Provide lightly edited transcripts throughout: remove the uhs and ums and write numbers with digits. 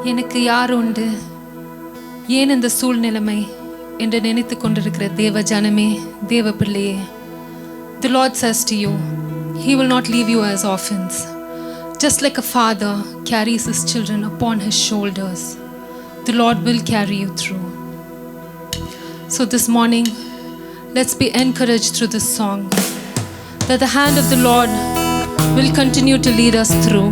எனக்கு யார் உண்டு, ஏன் இந்த சூழ்நிலைமை என்று நினைத்து கொண்டிருக்கிற தேவ ஜனமே, தேவ பிள்ளையே, the Lord says to you, He will not leave you as orphans. Just like a father carries his children upon his shoulders, the Lord will carry you through. So this morning, let's be encouraged through this song that the hand of the Lord will continue to lead us through.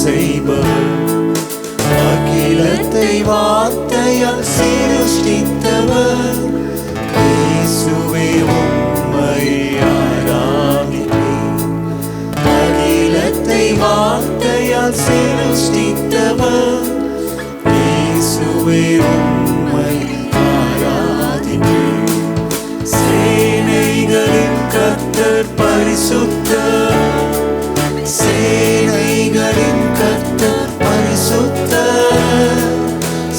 செய்பவர், அகிலத்தை வார்த்தையால் சிருஷ்டித்தவர், இயேசுவே உம்மை ஆராதிப்பேன். அகிலத்தை வார்த்தையால் சிருஷ்டித்தவர், இயேசுவே உம்மை ஆராதிப்பேன். சேனைகளின் கர்த்தர் பரிசுத்தர், சேனைகளின் கர்த்தர் பரிசுத்தர்,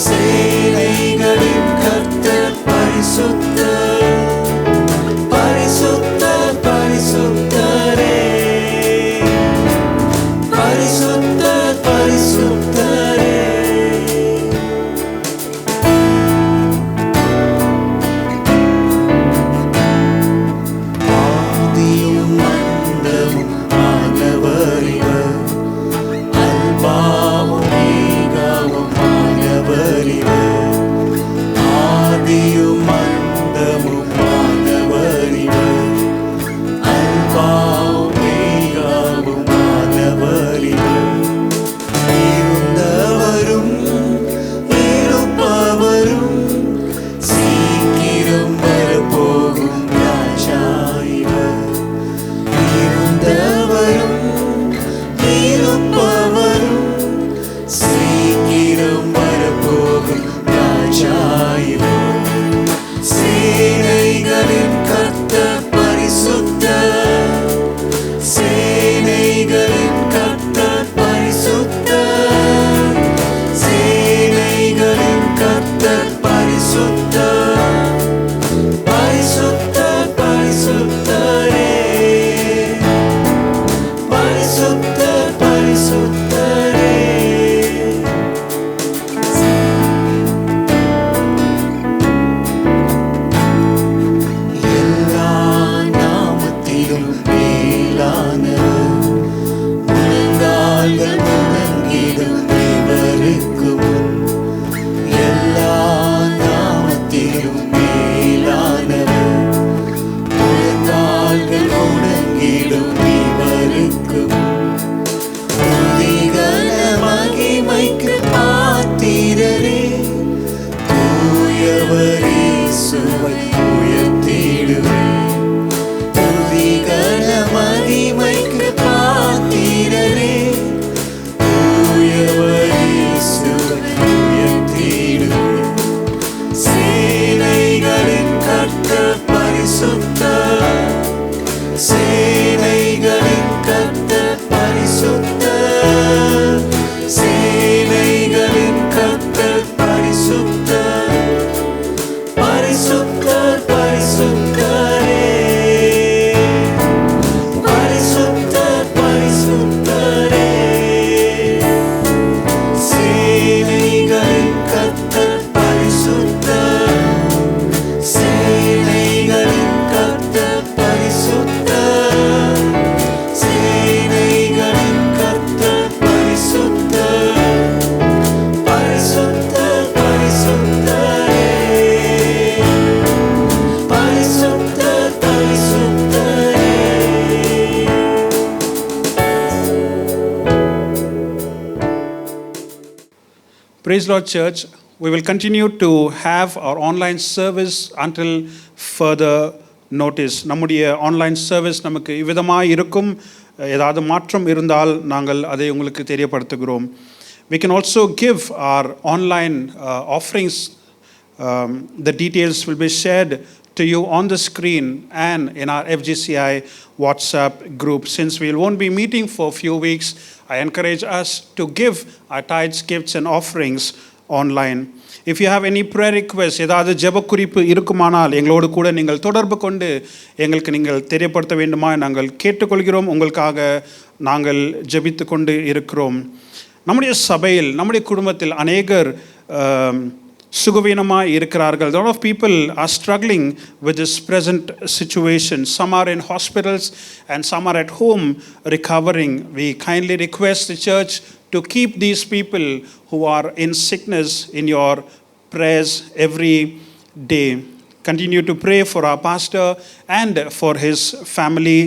சேனைகளின் கர்த்தர் பரிசுத்தர், பரிசுத்தர் பரிசுத்தரே, பரிசுத்தர் பரிசுத்தரே. ஆதியும் அந்தமும் ஆனவர் இவர், அல்பாவும் ஈகாவும் ஆனவர் இவர், ஆதியும் அந்தமும் ஆனவர் இவர், அல்பாவும் ஈகாவும் ஆனவர் இவர். இருந்தவரும் இருப்பவரும் சீக்கிரம் வரப்போகும் ராஜா இவர். இருந்தவரும் இருப்பவரும் சீக்கிரம் வரப்போகும் ராஜா இவர். சேனைகளின் கர்த்தர் பரிசுத்தர், சேனைகளின் கர்த்தர் பரிசுத்தர், சேனைகளின் கர்த்தர் பரிசுத்தர், பரிசுத்தர் பரிசுத்தரே, பரிசுத்தர் பரிசுத்தரே. எல்லா நாமத்திலும் மேலானவர், முழங்கால்கள் முழங்கிடும் இவருக்கு முன். எல்லா நாமத்திலும் மேலானவர், முழங்கால்கள் முழங்கிடும் இவருக்கு முன். துதிகன மகிமைக்கு பாத்திரரே, தூயவர் இயேசுவை உயர்த்திடுவேன். துதிகன மகிமைக்கு பாத்திரரே, தூயவர் இயேசுவை உயர்த்திடுவேன். சேனைகளின் கர்த்தர் பரிசுத்தர், சேனைகளின் கர்த்தர் பரிசுத்தர், சேனைகளின் கர்த்தர் பரிசுத்தர், பரிசுத்தர் பரிசுத்தரே, பரிசுத்தர் பரிசுத்தரே. சேனைகளின் கர்த்தர் பரிசுத்தர், சேனைகளின் கர்த்தர் பரிசுத்தர், சேனைகளின் கர்த்தர் பரிசுத்தர், பரிசுத்தர் பரிசுத்தரே, பரிசுத்தர் பரிசுத்தரே. Praise Lord Church. We will continue to have our online service until further notice. நம்முடைய ஆன்லைன் சர்வீஸ் நமக்கு இவ்விதமாக இருக்கும். ஏதாவது மாற்றம் இருந்தால் நாங்கள் அதை உங்களுக்கு தெரியப்படுத்துகிறோம். We can also give our online offerings. The details will be shared to you on the screen and in our FGCI WhatsApp group. Since we won't be meeting for a few weeks, I encourage us to give our tithes, gifts and offerings online. If you have any prayer requests, ஏதாவது ஜெப குறிப்பு இருக்குமானால் எங்களோடு கூட நீங்கள் தொடர்பு கொண்டு எங்களுக்கு நீங்கள் தெரியப்படுத்த வேண்டுமா நாங்கள் கேட்டுக்கொள்கிறோம். உங்களுக்காக நாங்கள் ஜெபித்து கொண்டு இருக்கிறோம். நம்முடைய சபையில் நம்முடைய குடும்பத்தில் அநேகர் சுகவீனமாக இருக்கிறார்கள். A lot of people are struggling with this present situation. Some are in hospitals and some are at home recovering. We kindly request the church to keep these people who are in sickness in your prayers every day. continue to pray for our pastor and for his family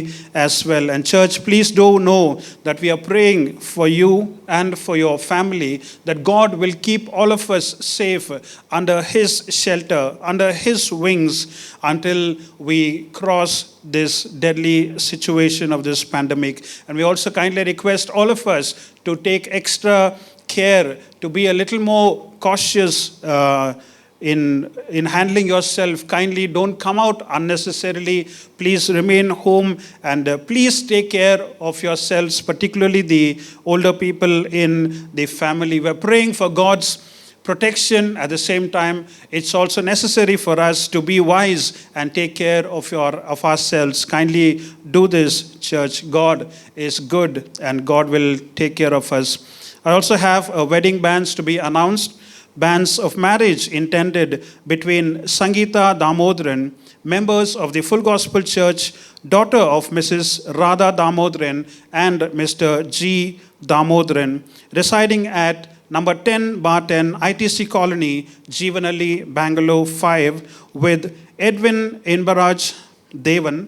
as well. And church, please do know that we are praying for you and for your family, that God will keep all of us safe under his shelter, under his wings, until we cross this deadly situation of this pandemic. And we also kindly request all of us to take extra care, to be a little more cautious in handling yourself. Kindly don't come out unnecessarily. Please remain home, and please take care of yourselves, particularly the older people in the family. We're praying for God's protection. At the same time, it's also necessary for us to be wise and take care of ourselves. Kindly do this, church. God is good and God will take care of us. I also have a wedding banns to be announced. Banns of marriage intended between Sangeeta Damodaran, members of the Full Gospel Church, daughter of Mrs. Radha Damodaran, and Mr. G. Damodaran, residing at number 10/10 ITC Colony, Jeevanalli, Bangalore 5, with Edwin Inbaraj Devan,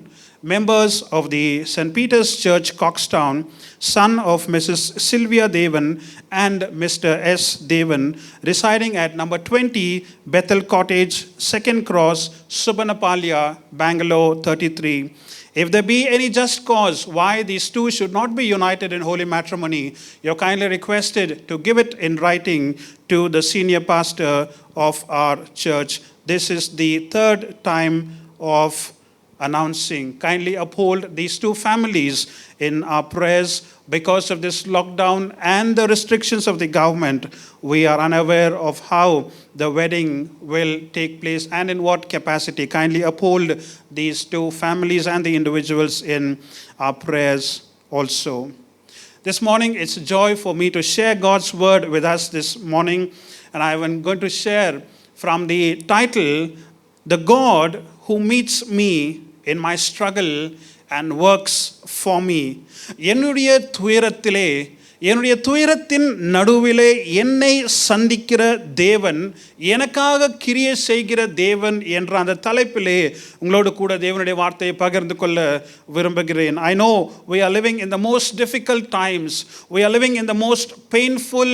members of the St. Peter's Church, Coxtown, son of Mrs. Sylvia Devan and Mr. S. Devan, residing at number 20 Bethel Cottage, Second Cross, Subanapalya, Bangalore 33. If there be any just cause why these two should not be united in holy matrimony, you're kindly requested to give it in writing to the senior pastor of our church. This is the third time of announcing. Kindly uphold these two families in our prayers. Because of this lockdown and the restrictions of the government, we are unaware of how the wedding will take place and in what capacity. Kindly uphold these two families and the individuals in our prayers also. This morning, it's a joy for me to share God's word with us this morning, and I am going to share from the title, "The God Who Meets Me in My Struggle and Works for Me." என்னுடைய துயரத்திலே, என்னுடைய துயரத்தின் நடுவிலே என்னை சந்திக்கிற தேவன், எனக்காக கிரியை செய்கிற தேவன் என்ற அந்த தலைப்பிலே உங்களோடு கூட தேவனுடைய வார்த்தையை பகிர்ந்து கொள்ள விரும்புகிறேன். I know we are living in the most difficult times. We are living in the most painful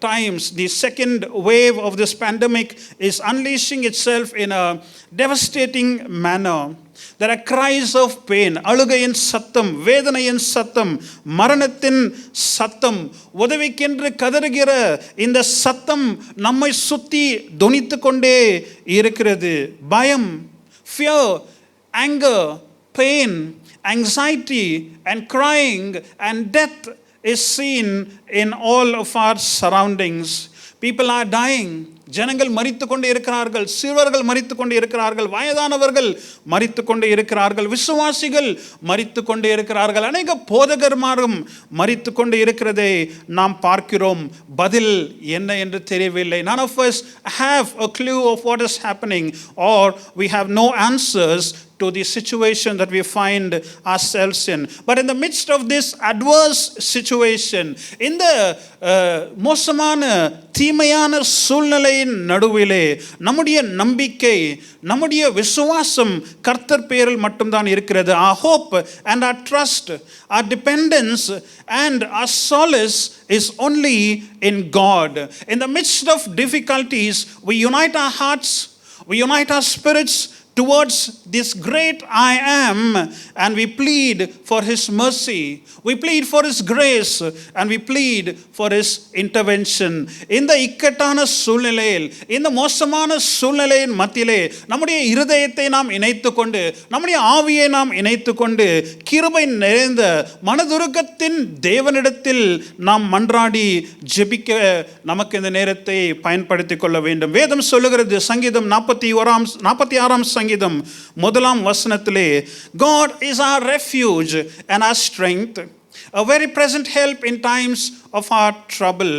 times. The second wave of this pandemic is unleashing itself in a devastating manner. There are cries of pain, அழுகையின் சத்தம், வேதனையின் சத்தம், மரணத்தின் சத்தம், உதவிக்கென்று கதறுகிற இந்த சத்தம் நம்மை சுத்தி தொனித்து கொண்டே இருக்கிறது. பயம், fear, anger, pain, anxiety and crying and death is seen in all of our surroundings. People are dying. ஜனங்கள் மரித்து கொண்டே இருக்கிறார்கள், சிறுவர்கள் மரித்து கொண்டே இருக்கிறார்கள், வயதானவர்கள் மரித்து கொண்டே இருக்கிறார்கள், விசுவாசிகள் மரித்து கொண்டே இருக்கிறார்கள், அநேக போதகர்மாரும் மரித்து கொண்டே இருக்கிறதை நாம் பார்க்கிறோம். பதில் என்ன என்று தெரியவில்லை. None of us have a clue of what is happening, or we have no answers to the situation that we find ourselves in. But in the midst of this adverse situation, in the மோசமான தீமையான சூழ்நிலையின் நடுவிலே நம்முடைய நம்பிக்கை, நம்முடைய விசுவாசம் கர்த்தர் பேரில் மட்டும்தான் இருக்கிறது. Our hope and our trust, our dependence and our solace is only in God. In the midst of difficulties, we unite our hearts, we unite our spirits towards this great I am, and we plead for his mercy, we plead for his grace, and we plead for his intervention. இந்த இக்கட்டான சூழ்நிலையில், இந்த மோசமான சூழ்நிலையின் மத்தியிலே நம்முடைய இருதயத்தை நாம் இணைத்துக்கொண்டு, நம்முடைய ஆவியை நாம் இணைத்துக்கொண்டு, கிருபை நிறைந்த மனதுருக்கத்தின் தேவனிடத்தில் நாம் மன்றாடி ஜெபிக்க நமக்கு இந்த நேரத்தை பயன்படுத்திக் கொள்ள வேண்டும். வேதம் சொல்லுகிறது, சங்கீதம் 46 சங்கீதம் 1 வசனத்திலே, God is our refuge and our strength, a very present help in times of our trouble.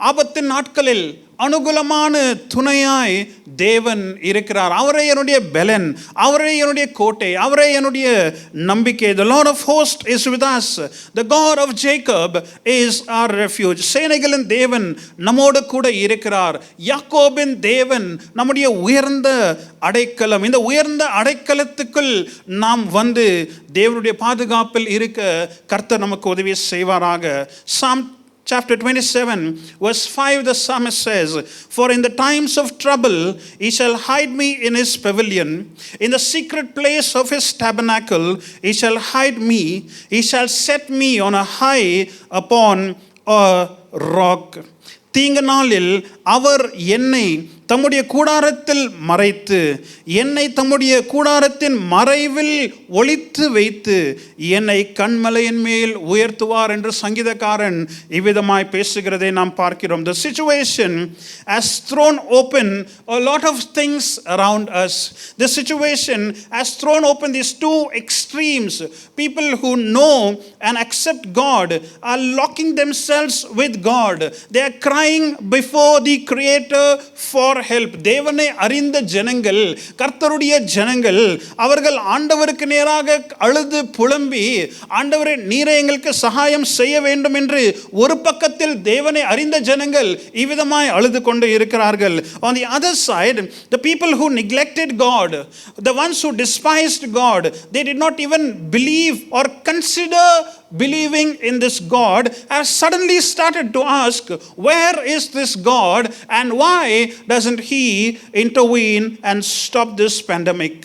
ஆபத்தின் நாட்களில், அனுகூலமான துணையாய் தேவன் இருக்கிறார். அவரே என்னுடைய பெலன், அவரே என்னுடைய கோட்டை, அவரே என்னுடைய நம்பிக்கை. The Lord of hosts is with us. The God of Jacob is our refuge. சேனைகளின் தேவன் நம்மோடு கூட இருக்கிறார். யாக்கோபின் தேவன் நம்முடைய உயர்ந்த அடைக்கலம். இந்த உயர்ந்த அடைக்கலத்துக்குள் நாம் வந்து தேவனுடைய பாதுகாப்பில் இருக்க கர்த்தர் நமக்கு உதவி செய்வாராக. Psalm Chapter 27, verse 5, the psalmist says, "For in the times of trouble he shall hide me in his pavilion. In the secret place of his tabernacle he shall hide me. He shall set me on a high upon a rock." தீங்கு நாளில் அவர் என்னை தம்முடைய கூடாரத்தில் மறைத்து, என்னை தம்முடைய கூடாரத்தின் மறைவில் ஒளித்து வைத்து, என்னை கண்மலையின் மேல் உயர்த்துவார் என்று சங்கீதக்காரன் இவ்விதமாய் பேசுகிறதை நாம் பார்க்கிறோம். The situation has thrown open a lot of things around us. The situation has thrown open these two extremes. People who know and accept God are locking themselves with God. They are crying before the Creator for help. தேவனை அறிந்த ஜனங்கள், கர்த்தருடைய ஜனங்கள், அவர்கள் ஆண்டவருக்கு நேராக அழுது புலம்பி, ஆண்டவரே நீரே எங்களுக்கு சகாயம் செய்ய வேண்டும் என்று ஒரு பக்கத்தில் தேவனை அறிந்த ஜனங்கள் இவ்விதமாய் அழுது கொண்டு இருக்கிறார்கள். On the other side, the people who neglected God, the ones who despised God, they did not even believe or consider believing in this God, have suddenly started to ask, where is this God and why doesn't he intervene and stop this pandemic?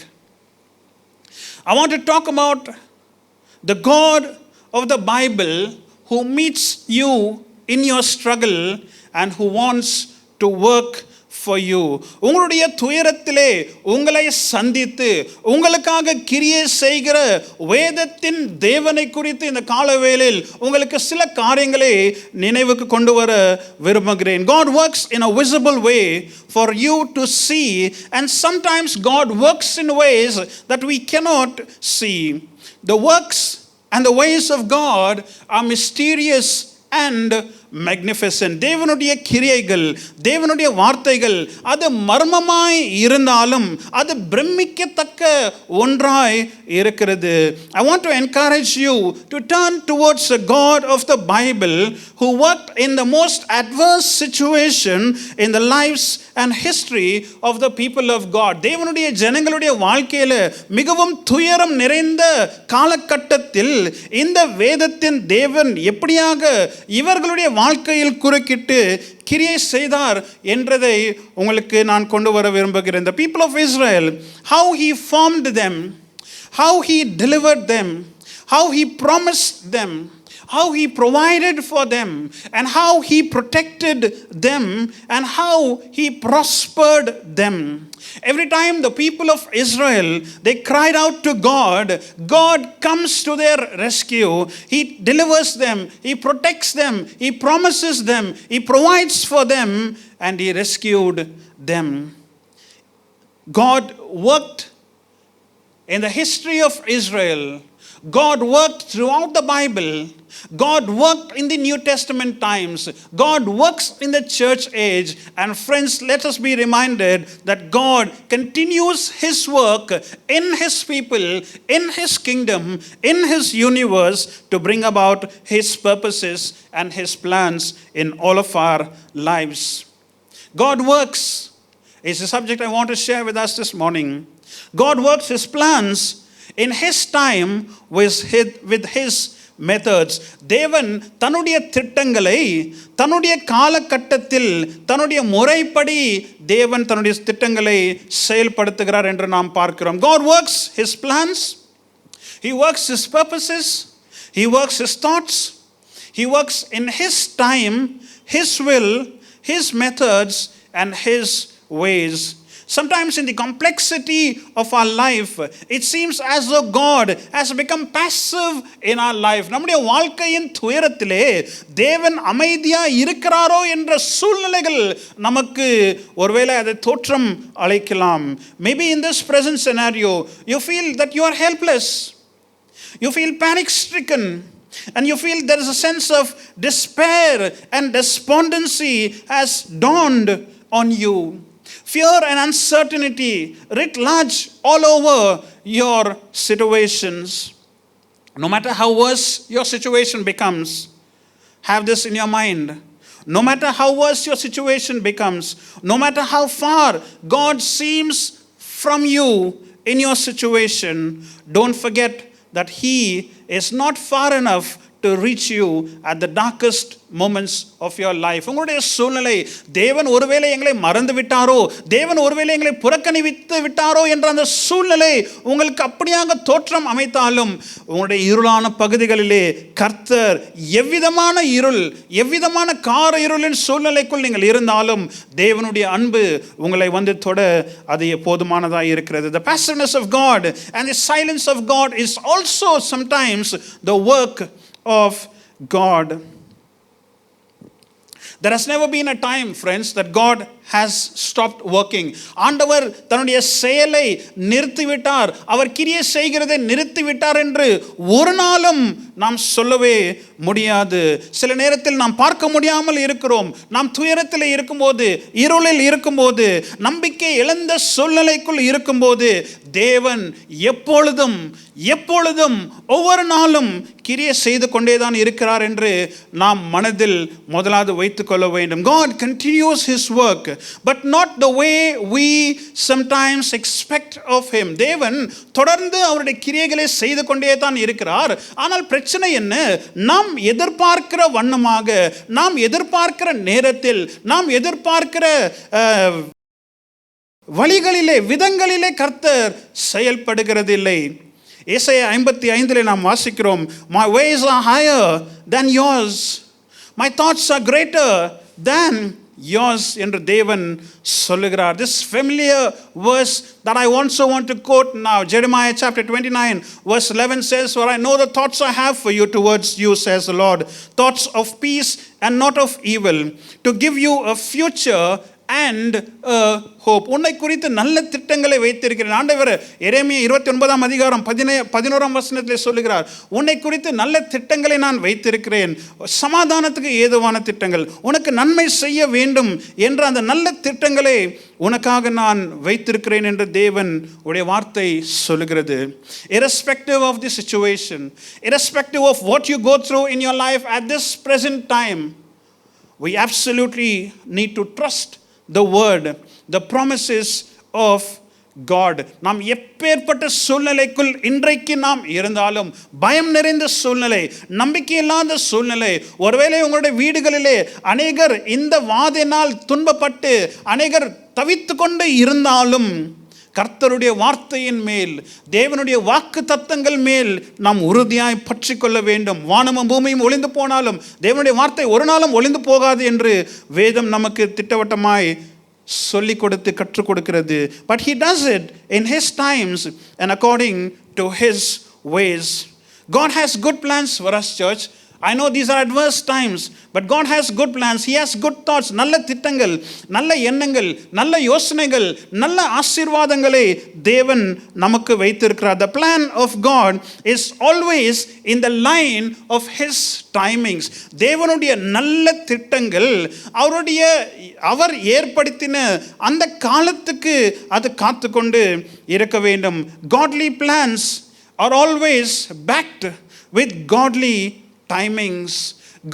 I want to talk about the God of the Bible who meets you in your struggle and who wants to work for you. உங்களுடைய துயரத்திலே உங்களை சந்தித்து உங்களுக்காக கிரியை செய்கிற வேதத்தின் தேவனை குறித்து இந்த காலவேளையில் உங்களுக்கு சில காரியங்களை நினைவுக்கு கொண்டு வர விரும்புகிறேன். God works in a visible way for you to see, and sometimes God works in ways that we cannot see. The works and the ways of God are mysterious and magnificent. தேவனுடைய கிரியைகள், தேவனுடைய வார்த்தைகள் அது மர்மமாய் இருந்தாலும் அது பிரமிக்கத்தக்க ஒன்றாய் இருக்கிறது. I want to encourage you to turn towards the God of the Bible who worked in the most adverse situation in the lives and history of the people of God. தேவனுடைய ஜனங்களுடைய வாழ்க்கையில மிகவும் துயரம் நிறைந்த காலகட்டத்தில் இந்த வேதத்தின் தேவன் எப்படியாக இவர்களுடைய வாழ்க்கையில் குறுக்கிட்டு கிரியை செய்தார் என்றதை உங்களுக்கு நான் கொண்டு வர விரும்புகிறேன். The people of Israel, how he formed them, how he delivered them, how he promised them, how he provided for them, and how he protected them, and how he prospered them. Every time the people of Israel, they cried out to God, God comes to their rescue. He delivers them, he protects them, he promises them, he provides for them, and he rescued them. God worked in the history of Israel. God worked throughout the Bible. God worked in the New Testament times. God works in the church age. And friends, let us be reminded that God continues his work in his people, in his kingdom, in his universe to bring about his purposes and his plans in all of our lives. God works is the subject I want to share with us this morning. God works his plans in his time with his methods. தேவன் தன்னுடைய திட்டங்களை தன்னுடைய காலகட்டத்தில் தன்னுடைய முறைப்படி தேவன் தன்னுடைய திட்டங்களை செயல்படுத்துகிறார் என்று நாம் பார்க்கிறோம். God works his plans, he works his purposes, he works his thoughts, he works in his time, his will, his methods and his ways. Sometimes in the complexity of our life, it seems as though God has become passive in our life. நம்முடைய வாழ்க்கையின் துயரத்திலே தேவன் அமைதியா இருக்கிறாரோ என்ற சூழ்நிலைகள் நமக்கு ஒருவேளை அதை தோற்றம் அளிக்கலாம். Maybe in this present scenario, you feel that you are helpless. You feel panic stricken. and you feel there is a sense of despair and despondency has dawned on you. Fear and uncertainty writ large all over your situations. No matter how worse your situation becomes, have this in your mind. No matter how worse your situation becomes, no matter how far God seems from you in your situation, don't forget that He is not far enough to reach you at the darkest moments of your life. உங்களுடைய சூழ்நிலை, தேவன் ஒருவேளை எங்களை மறந்து விட்டாரோ, தேவன் ஒருவேளை எங்களை புறக்கணித்து விட்டாரோ என்ற அந்த சூழ்நிலை உங்களுக்கு அப்படியாக தோற்றம் அமைத்தாலும், உங்களுடைய இருளான பகுதிகளிலே கர்த்தர் எவ்விதமான இருள், எவ்விதமான கார இருளின் சூழ்நிலைக்குள் நீங்கள் இருந்தாலும் தேவனுடைய அன்பு உங்களை வந்து தொட அது போதுமானதாக இருக்கிறது. The passiveness of God and the silence of God is also sometimes the work of God. There has never been a time, friends, that God has stopped working. ஆண்டவர் தன்னுடைய செயலை நிறுத்திவிட்டார், அவர் கிரியை செய்கிறதை நிறுத்திவிட்டார் என்று ஒரு நாளும் நாம் சொல்லவே முடியாது. சில நேரத்தில் நாம் பார்க்க முடியாமல் இருக்கிறோம். நாம் துயரத்தில் இருக்கும்போது, இருளில் இருக்கும்போது, நம்பிக்கை இழந்த சூழ்நிலைக்குள் இருக்கும்போது, தேவன் எப்பொழுதும் எப்பொழுதும் ஒவ்வொரு நாளும் கிரியை செய்து கொண்டேதான் இருக்கிறார் என்று நாம் மனதில் முதலாவது வைத்துக் கொள்ள வேண்டும். God continues His work, but not the way we sometimes expect of Him. தேவன் தொடர்ந்து அவருடைய கிரியைகளை செய்து கொண்டே தான் இருக்கிறார். ஆனால் பிரச்சனை என்ன? நாம் எதிர்பார்க்கிற வண்ணமாக, நாம் எதிர்பார்க்கிற நேரத்தில், நாம் எதிர்பார்க்கிற வழிகளிலே, விதங்களிலே கர்த்தர் செயல்படுகிறதில்லை. ஏசாயா 55 நாம் வாசிக்கிறோம், my ways are higher than yours, my thoughts are greater than yours என்று தேவன் சொல்லுகிறார். This familiar verse that I also want to quote now, Jeremiah chapter 29 verse 11 says, for I know the thoughts I have for you towards you, says the Lord, thoughts of peace and not of evil, to give you a future and a hope. உன்னை குறித்து நல்ல திட்டங்களை வைத்திருக்கிறேன். ஆண்டவர் எரேமியா 29 அதிகாரம் 11 வசனத்திலே சொல்லுகிறார், உன்னை குறித்து நல்ல திட்டங்களை நான் வைத்திருக்கிறேன், சமாதானத்துக்கு ஏதுவான திட்டங்கள், உனக்கு நன்மை செய்ய வேண்டும் என்ற அந்த நல்ல திட்டங்களை உனக்காக நான் வைத்திருக்கிறேன் என்று தேவன் உடைய வார்த்தை சொல்லுகிறது. Irrespective of the situation, irrespective of what you go through in your life at this present time, we absolutely need to trust the word, the promises of God. நாம் எப்பேற்பட்ட சூழ்நிலைக்குள் இன்றைக்கு நாம் இருந்தாலும், பயம் நிறைந்த சூழ்நிலை, நம்பிக்கை இல்லாத சூழ்நிலை, ஒருவேளை உங்களுடைய வீடுகளிலே அநேகர் இந்த வாதையினால் துன்பப்பட்டு அநேகர் தவித்து கொண்டு இருந்தாலும், கர்த்தருடைய வார்த்தையின் மேல், தேவனுடைய வாக்கு தத்தங்கள் மேல் நாம் உறுதியாய் பற்றி கொள்ள வேண்டும். வானமும் பூமியும் ஒளிந்து போனாலும் தேவனுடைய வார்த்தை ஒரு நாளும் ஒளிந்து போகாது என்று வேதம் நமக்கு திட்டவட்டமாய் சொல்லிக் கொடுத்து கற்றுக் கொடுக்கிறது. But He does it in His times and according to His ways. God has good plans for us, church. I know these are adverse times, but God has good plans. He has good thoughts. நல்ல திட்டங்கள், நல்ல எண்ணங்கள், நல்ல யோசனைகள், நல்ல ஆசீர்வாதங்களை தேவன் நமக்கு வைத்திருக்கிறார். The plan of God is always in the line of His timings. தேவனுடைய நல்ல திட்டங்கள் அவர் ஏற்படுத்தின அந்த காலத்துக்கு அது காத்துக்கொண்டு இருக்க வேண்டும். Godly plans are always backed with godly timings.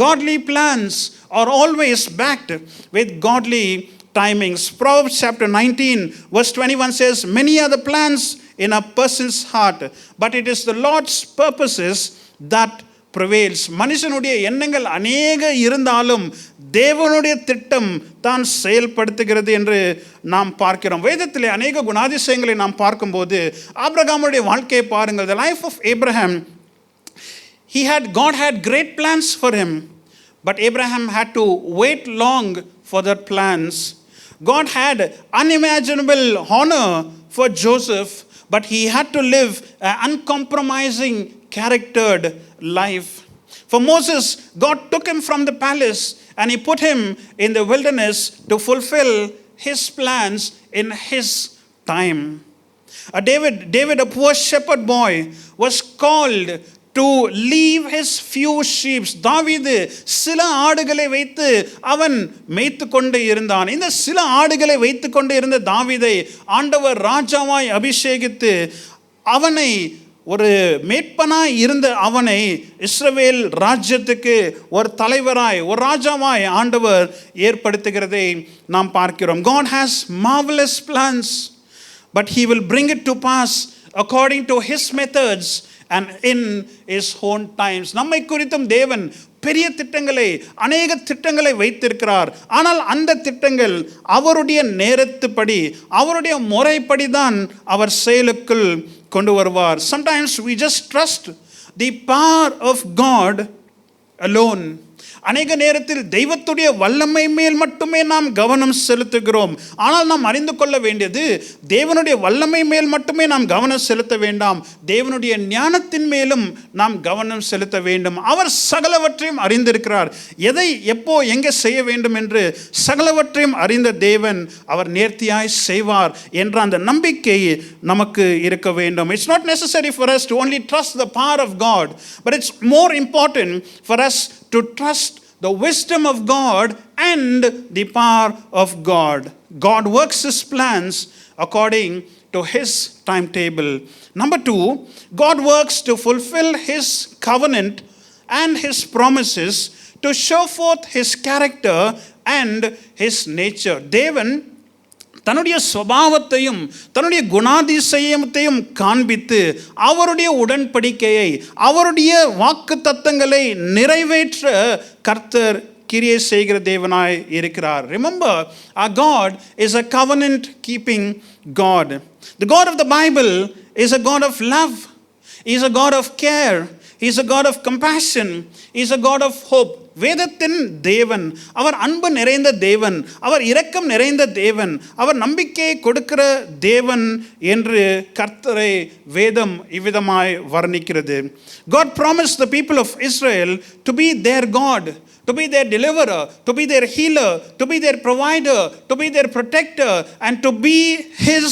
Godly plans are always backed with godly timings. Proverbs chapter 19 verse 21 says, many are the plans in a person's heart, but it is the Lord's purposes that prevails. மனுஷனுடைய எண்ணங்கள் அநேக இருந்தாலும் தேவனுடைய திட்டம் தான் செயல்படுத்துகிறது என்று நாம் பார்க்கிறோம். வேதத்திலே அநேக குணாதிசயங்களை நாம் பார்க்கும்போது ஆபிரகாமுடைய வாழ்க்கையை பாருங்கள். The life of Abraham, God had great plans for him, but Abraham had to wait long for their plans. God had unimaginable honor for Joseph, but he had to live an uncompromising, charactered life. For Moses, God took him from the palace and He put him in the wilderness to fulfill His plans in His time. David, a poor shepherd boy, was called to leave his few sheep. தாவீது சில ஆடுகளை வைத்து அவன் மேய்த்து கொண்டு இருந்தான். இந்த சில ஆடுகளை வைத்து கொண்டு இருந்த தாவீதை ஆண்டவர் ராஜாவாய் அபிஷேகித்து அவனை ஒரு மேய்ப்பனாய் இருந்த அவனை இஸ்ரவேல் ராஜ்யத்துக்கு ஒரு தலைவராய் ஒரு ராஜாவாய் ஆண்டவர் ஏற்படுத்துகிறதை நாம் பார்க்கிறோம். God has marvelous plans, but he will bring it to pass according to his methods and in his own times. நம்மை குறித்தும் தேவன் பெரிய திட்டங்களை அநேக திட்டங்களை வைத்திருக்கிறார். ஆனால் அந்த திட்டங்கள் அவருடைய நேரத்துப்படி அவருடைய முறைப்படி தான் அவர் செயலுக்குள் கொண்டு வருவார். Sometimes we just trust the power of God alone. அநேக நேரத்தில் தெய்வத்துடைய வல்லமை மேல் மட்டுமே நாம் கவனம் செலுத்துகிறோம். ஆனால் நாம் அறிந்து கொள்ள வேண்டியது தேவனுடைய வல்லமை மேல் மட்டுமே நாம் கவனம் செலுத்த வேண்டாம், தேவனுடைய ஞானத்தின் மேலும் நாம் கவனம் செலுத்த வேண்டும். அவர் சகலவற்றையும் அறிந்திருக்கிறார். எதை எப்போ எங்கே செய்ய வேண்டும் என்று சகலவற்றையும் அறிந்த தேவன் அவர் நேர்த்தியாய் செய்வார் என்ற அந்த நம்பிக்கை நமக்கு இருக்க வேண்டும். It's not necessary for us to only trust the power of God, but it's more important for us to trust the wisdom of God and the power of God. God works his plans according to his timetable. Number 2, God works to fulfill his covenant and his promises to show forth his character and his nature. தேவன் தன்னுடைய சுபாவத்தையும் தன்னுடைய குணாதிசயத்தையும் காண்பித்து அவருடைய உடன்படிக்கையை அவருடைய வாக்குத்தத்தங்களை நிறைவேற்ற கர்த்தர் கிரியை செய்கிற தேவனாய் இருக்கிறார். Remember, our God is a covenant keeping God. The God of the Bible is a God of love. He is a God of care. He is a God of compassion. He is a God of hope. வேதத்தின் தேவன் அவர் அன்பு நிறைந்த தேவன், அவர் இரக்கம் நிறைந்த தேவன், அவர் நம்பிக்கையை கொடுக்கிற தேவன் என்று கர்த்தரை வேதம் இவ்விதமாய் வர்ணிக்கிறது. God promised the people of Israel to be their God, to be their deliverer, to be their healer, to be their provider, to be their protector, and to be his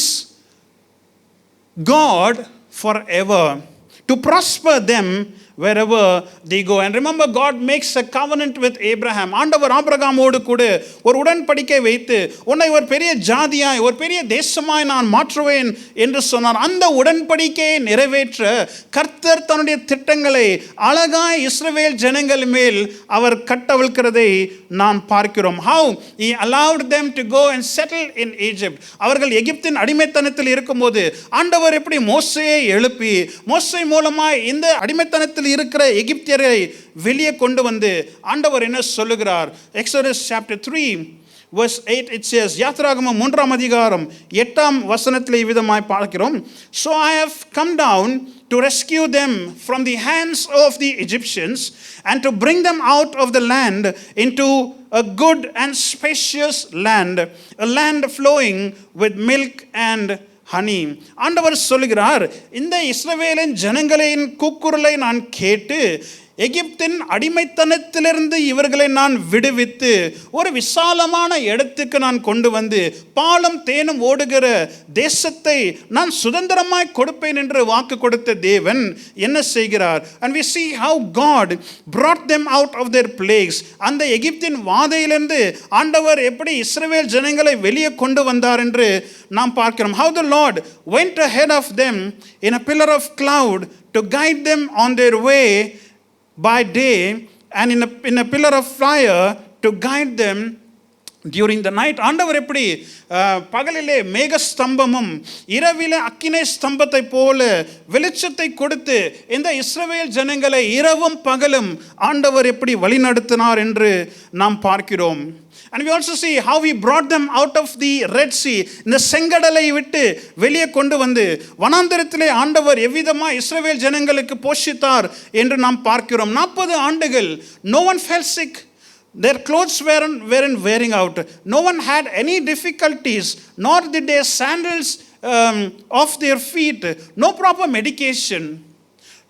God forever, to prosper them wherever they go. And remember, God makes a covenant with Abraham. ஆண்டவர் ஆபிரகாமோடு கூட ஒரு உடன்படிக்கை வைத்து உன்னை ஒரு பெரிய ஜாதியாய் ஒரு பெரிய தேசமாய் நான் மாற்றுவேன் என்று சொன்னார். அந்த உடன்படிக்கையை நிறைவேற்ற கர்த்தர் தன்னுடைய திட்டங்களை அழகாய் இஸ்ரவேல் ஜனங்கள் மேல் அவர் கட்டவிழ்க்கிறதை நாம் பார்க்கிறோம். How he allowed them to go and settle in Egypt. அவர்கள் எகிப்தின் அடிமைத்தனத்தில் இருக்கும்போது ஆண்டவர் எப்படி மோசேயை எழுப்பி மோசே மூலமாய் இந்த அடிமைத்தனத்தில் இருக்கிற எகிப்தியரை வெளியே கொண்டு வந்து ஆண்டவர் என்ன சொல்லுகிறார்? Exodus chapter 3 verse 8 it says, யாத்ராகமம் 3ஆம் அதிகாரம் 8ஆம் வசனத்தில் இவ்விதமாய் பார்க்கிறோம். So I have come down to rescue them from the hands of the Egyptians and to bring them out of the land into a good and spacious land, a land flowing with milk and honey. ஆண்டவர் சொல்லுகிறார், இந்த இஸ்ரவேலின் ஜனங்களின் கூக்குரலை நான் கேட்டு எகிப்தின் அடிமைத்தனத்திலிருந்து இவர்களை நான் விடுவித்து ஒரு விசாலமான இடத்துக்கு நான் கொண்டு வந்து பாலும் தேனும் ஓடுகிற தேசத்தை நான் சுதந்திரமாய் கொடுப்பேன் என்று வாக்கு கொடுத்த தேவன் என்ன செய்கிறார்? And we see how God brought them out of their plagues. அந்த எகிப்தின் வாதையிலிருந்து ஆண்டவர் எப்படி இஸ்ரவேல் ஜனங்களை வெளியே கொண்டு வந்தார் என்று நாம் பார்க்கிறோம். How the Lord went ahead of them in a pillar of cloud to guide them on their way by day and in a pillar of fire to guide them during the night. ஆண்டவர் எப்படி பகலிலே மேகஸ்தம்பமும் இரவிலே அக்கினை ஸ்தம்பத்தை போல வெளிச்சத்தை கொடுத்து இந்த இஸ்ரவேல் ஜனங்களை இரவும் பகலும் ஆண்டவர் எப்படி வழிநடத்தினார் என்று நாம் பார்க்கிறோம். And we also see how he brought them out of the Red Sea. இந்த செங்கடலை விட்டு வெளியே கொண்டு வந்து வனாந்தரத்திலே ஆண்டவர் எவ்விதமா இஸ்ரவேல் ஜனங்களுக்கு போஷித்தார் என்று நாம் பார்க்கிறோம். 40 ஆண்டுகள் no one fell sick. Their clothes weren't wearing out. No one had any difficulties, nor did their sandals off their feet. No proper medication,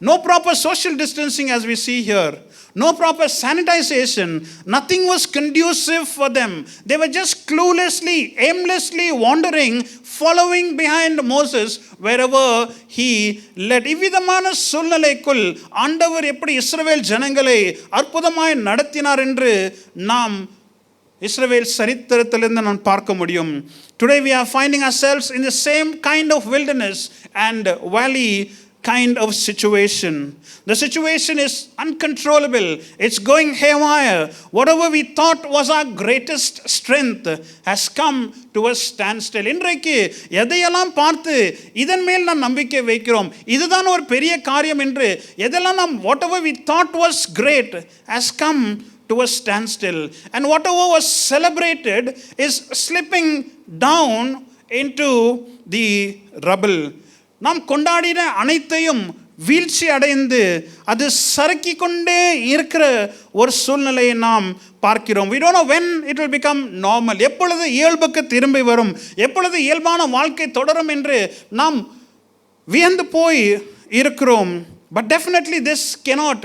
no proper social distancing as we see here. no proper sanitization. Nothing was conducive for them. They were just cluelessly, aimlessly wandering, following behind Moses wherever he led. இவ்விதமான சூழ்நிலைக்குள் ஆண்டவர் எப்படி இஸ்ரவேல் ஜனங்களை அற்புதமாய் நடத்தினார் என்று நாம் இஸ்ரவேல் சரித்திரத்திலிருந்து நான் பார்க்க முடியும். Today we are finding ourselves in the same kind of wilderness and valley kind of situation. The situation is uncontrollable. It's going haywire. Whatever we thought was our greatest strength has come to a standstill. இன்றைக்கு எதையெல்லாம் பார்த்து இதன் மேல் நாம் நம்பிக்கை வைக்கிறோம், இதுதான் ஒரு பெரிய காரியம் என்று எதெல்லாம் நாம் whatever we thought was great has come to a standstill. And whatever was celebrated is slipping down into the rubble. நாம் கொண்டாடின அனைத்தையும் வீழ்ச்சி அடைந்து அது சறுக்கி கொண்டே இருக்கிற ஒரு சூழ்நிலையை நாம் பார்க்கிறோம். We don't know when it will become normal. எப்பொழுது இயல்புக்கு திரும்பி வரும், எப்பொழுது இயல்பான வாழ்க்கை தொடரும் என்று நாம் வியந்து போய் இருக்கிறோம். But definitely this cannot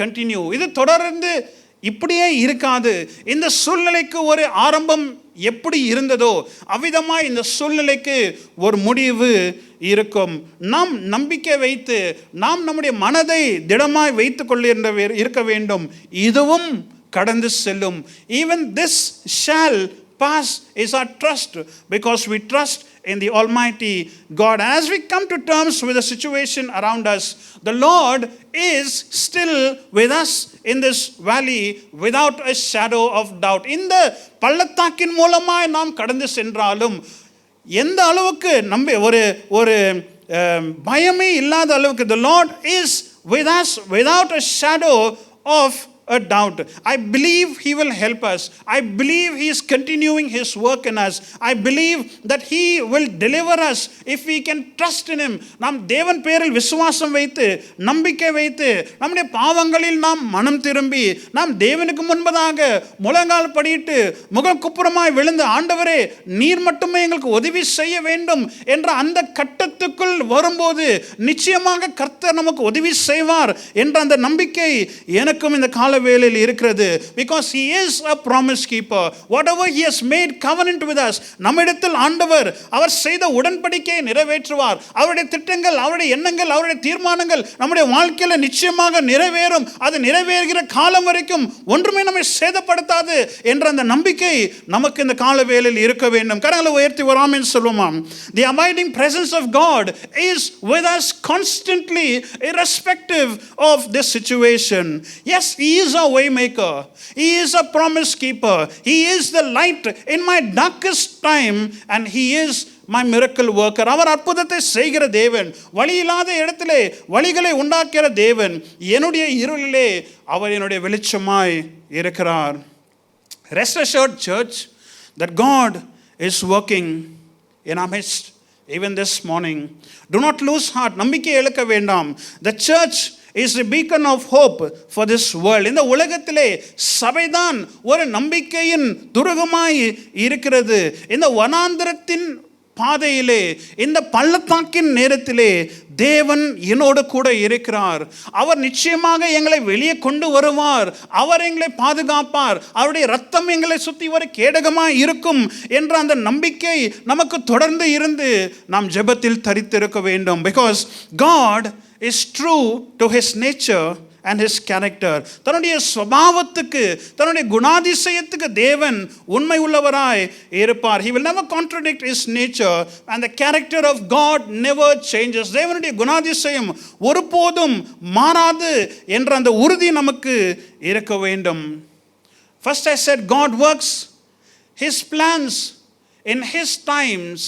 continue. இது தொடர்ந்து இப்படியே இருக்காது. இந்த சூழ்நிலைக்கு ஒரு ஆரம்பம் எப்படி இருந்ததோ அவ்விதமாய் இந்த சூழ்நிலைக்கு ஒரு முடிவு இருக்கும். நாம் நம்பிக்கை வைத்து நாம் நம்முடைய மனதை திடமாய் வைத்துக் கொள்ள இருக்க வேண்டும். இதுவும் கடந்து செல்லும். Even this shall pass is our trust, because we trust in the Almighty God. As we come to terms with the situation around us, the Lord is still with us in this valley without a shadow of doubt. இந்த பள்ளத்தாக்கின் மூலமாய் நாம் கடந்து சென்றாலும் எந்த அளவுக்கு நம்ம ஒரு பயமே இல்லாத அளவுக்கு the Lord is with us without a shadow of a doubt. I believe He will help us. I believe He is continuing His work in us. I believe that He will deliver us if we can trust in Him. நாம் தேவன் பேரில் விசுவாசம் வைத்து நம்பிக்கை வைத்து நம்முடைய பாவங்களில் நாம் மனம் திரும்பி நாம் தேவனுக்கு முன்பதாக முழங்கால் படியிட்டு முகக்குப்புறமாய் விழுந்து ஆண்டவரே நீர் மட்டுமே எங்களுக்கு உதவி செய்ய வேண்டும் என்ற அந்த கட்டத்துக்குள் வரும்போது நிச்சயமாக கர்த்தர் நமக்கு உதவி செய்வார் என்ற அந்த நம்பிக்கை எனக்கும் இந்த கால வேளையில் இருக்கிறது. Because He is a promise keeper. Whatever He has made covenant with us, நம்மிடத்தில் ஆண்டவர் அவர் செய்த உடன்படிக்கையை நிறைவேற்றுவார். அவருடைய திட்டங்கள், அவருடைய எண்ணங்கள், அவருடைய தீர்மானங்கள் நம்முடைய வாழ்க்கையில் நிச்சயமாக நிறைவேறும். அது நிறைவேறுகிற காலம் வரைக்கும் ஒன்றுமே நம்மை சேதப்படுத்தாது என்ற அந்த நம்பிக்கை நமக்கு இந்த கால வேளையில் இருக்க வேண்டும். கரங்களை உயர்த்தி ஒரு ஆமென் சொல்லுமா? The abiding presence of God is with us constantly, irrespective of this situation. Yes, He is a way maker. He is a promise keeper. He is the light in my darkest time, and He is my miracle worker. அவர் அற்புதத்தை செய்கிற தேவன், வழி இல்லாத இடத்திலே வழிகளை உண்டாக்குகிற தேவன், என்னுடைய இருளிலே அவர் என்னுடைய வெளிச்சமாய் இருக்கிறார். Rest assured, church, that God is working in our midst even this morning. Do not lose heart. நம்பிக்கை இழக்க வேண்டாம். The church is a beacon of hope for this world. இந்த உலகத்திலே சபைதான் ஒரு நம்பிக்கையின் துருகமாய் இருக்கிறது. இந்த வனாந்திரத்தின் பாதையிலே, இந்த பள்ளத்தாக்கின் நேரத்திலே தேவன் என்னோடு கூட இருக்கிறார். அவர் நிச்சயமாக எங்களை வெளியே கொண்டு வருவார். அவர் எங்களை பாதுகாப்பார். அவருடைய ரத்தம் எங்களை சுற்றி ஒரு கேடகமாய் இருக்கும் என்ற அந்த நம்பிக்கை நமக்கு தொடர்ந்து இருந்து நாம் ஜெபத்தில் தரித்திருக்க வேண்டும். Because God is true to His nature and His character. தன்னுடைய சுபாவத்துக்கு, தன்னுடைய குணாதிசயத்துக்கு தேவன் உண்மை உள்ளவராய் இருப்பார். He will never contradict His nature, and the character of God never changes. தேவனுடைய குணாதிசயம் ஒருபோதும் மாறாது என்ற அந்த உறுதி நமக்கு இருக்க வேண்டும். First I said God works His plans in His times.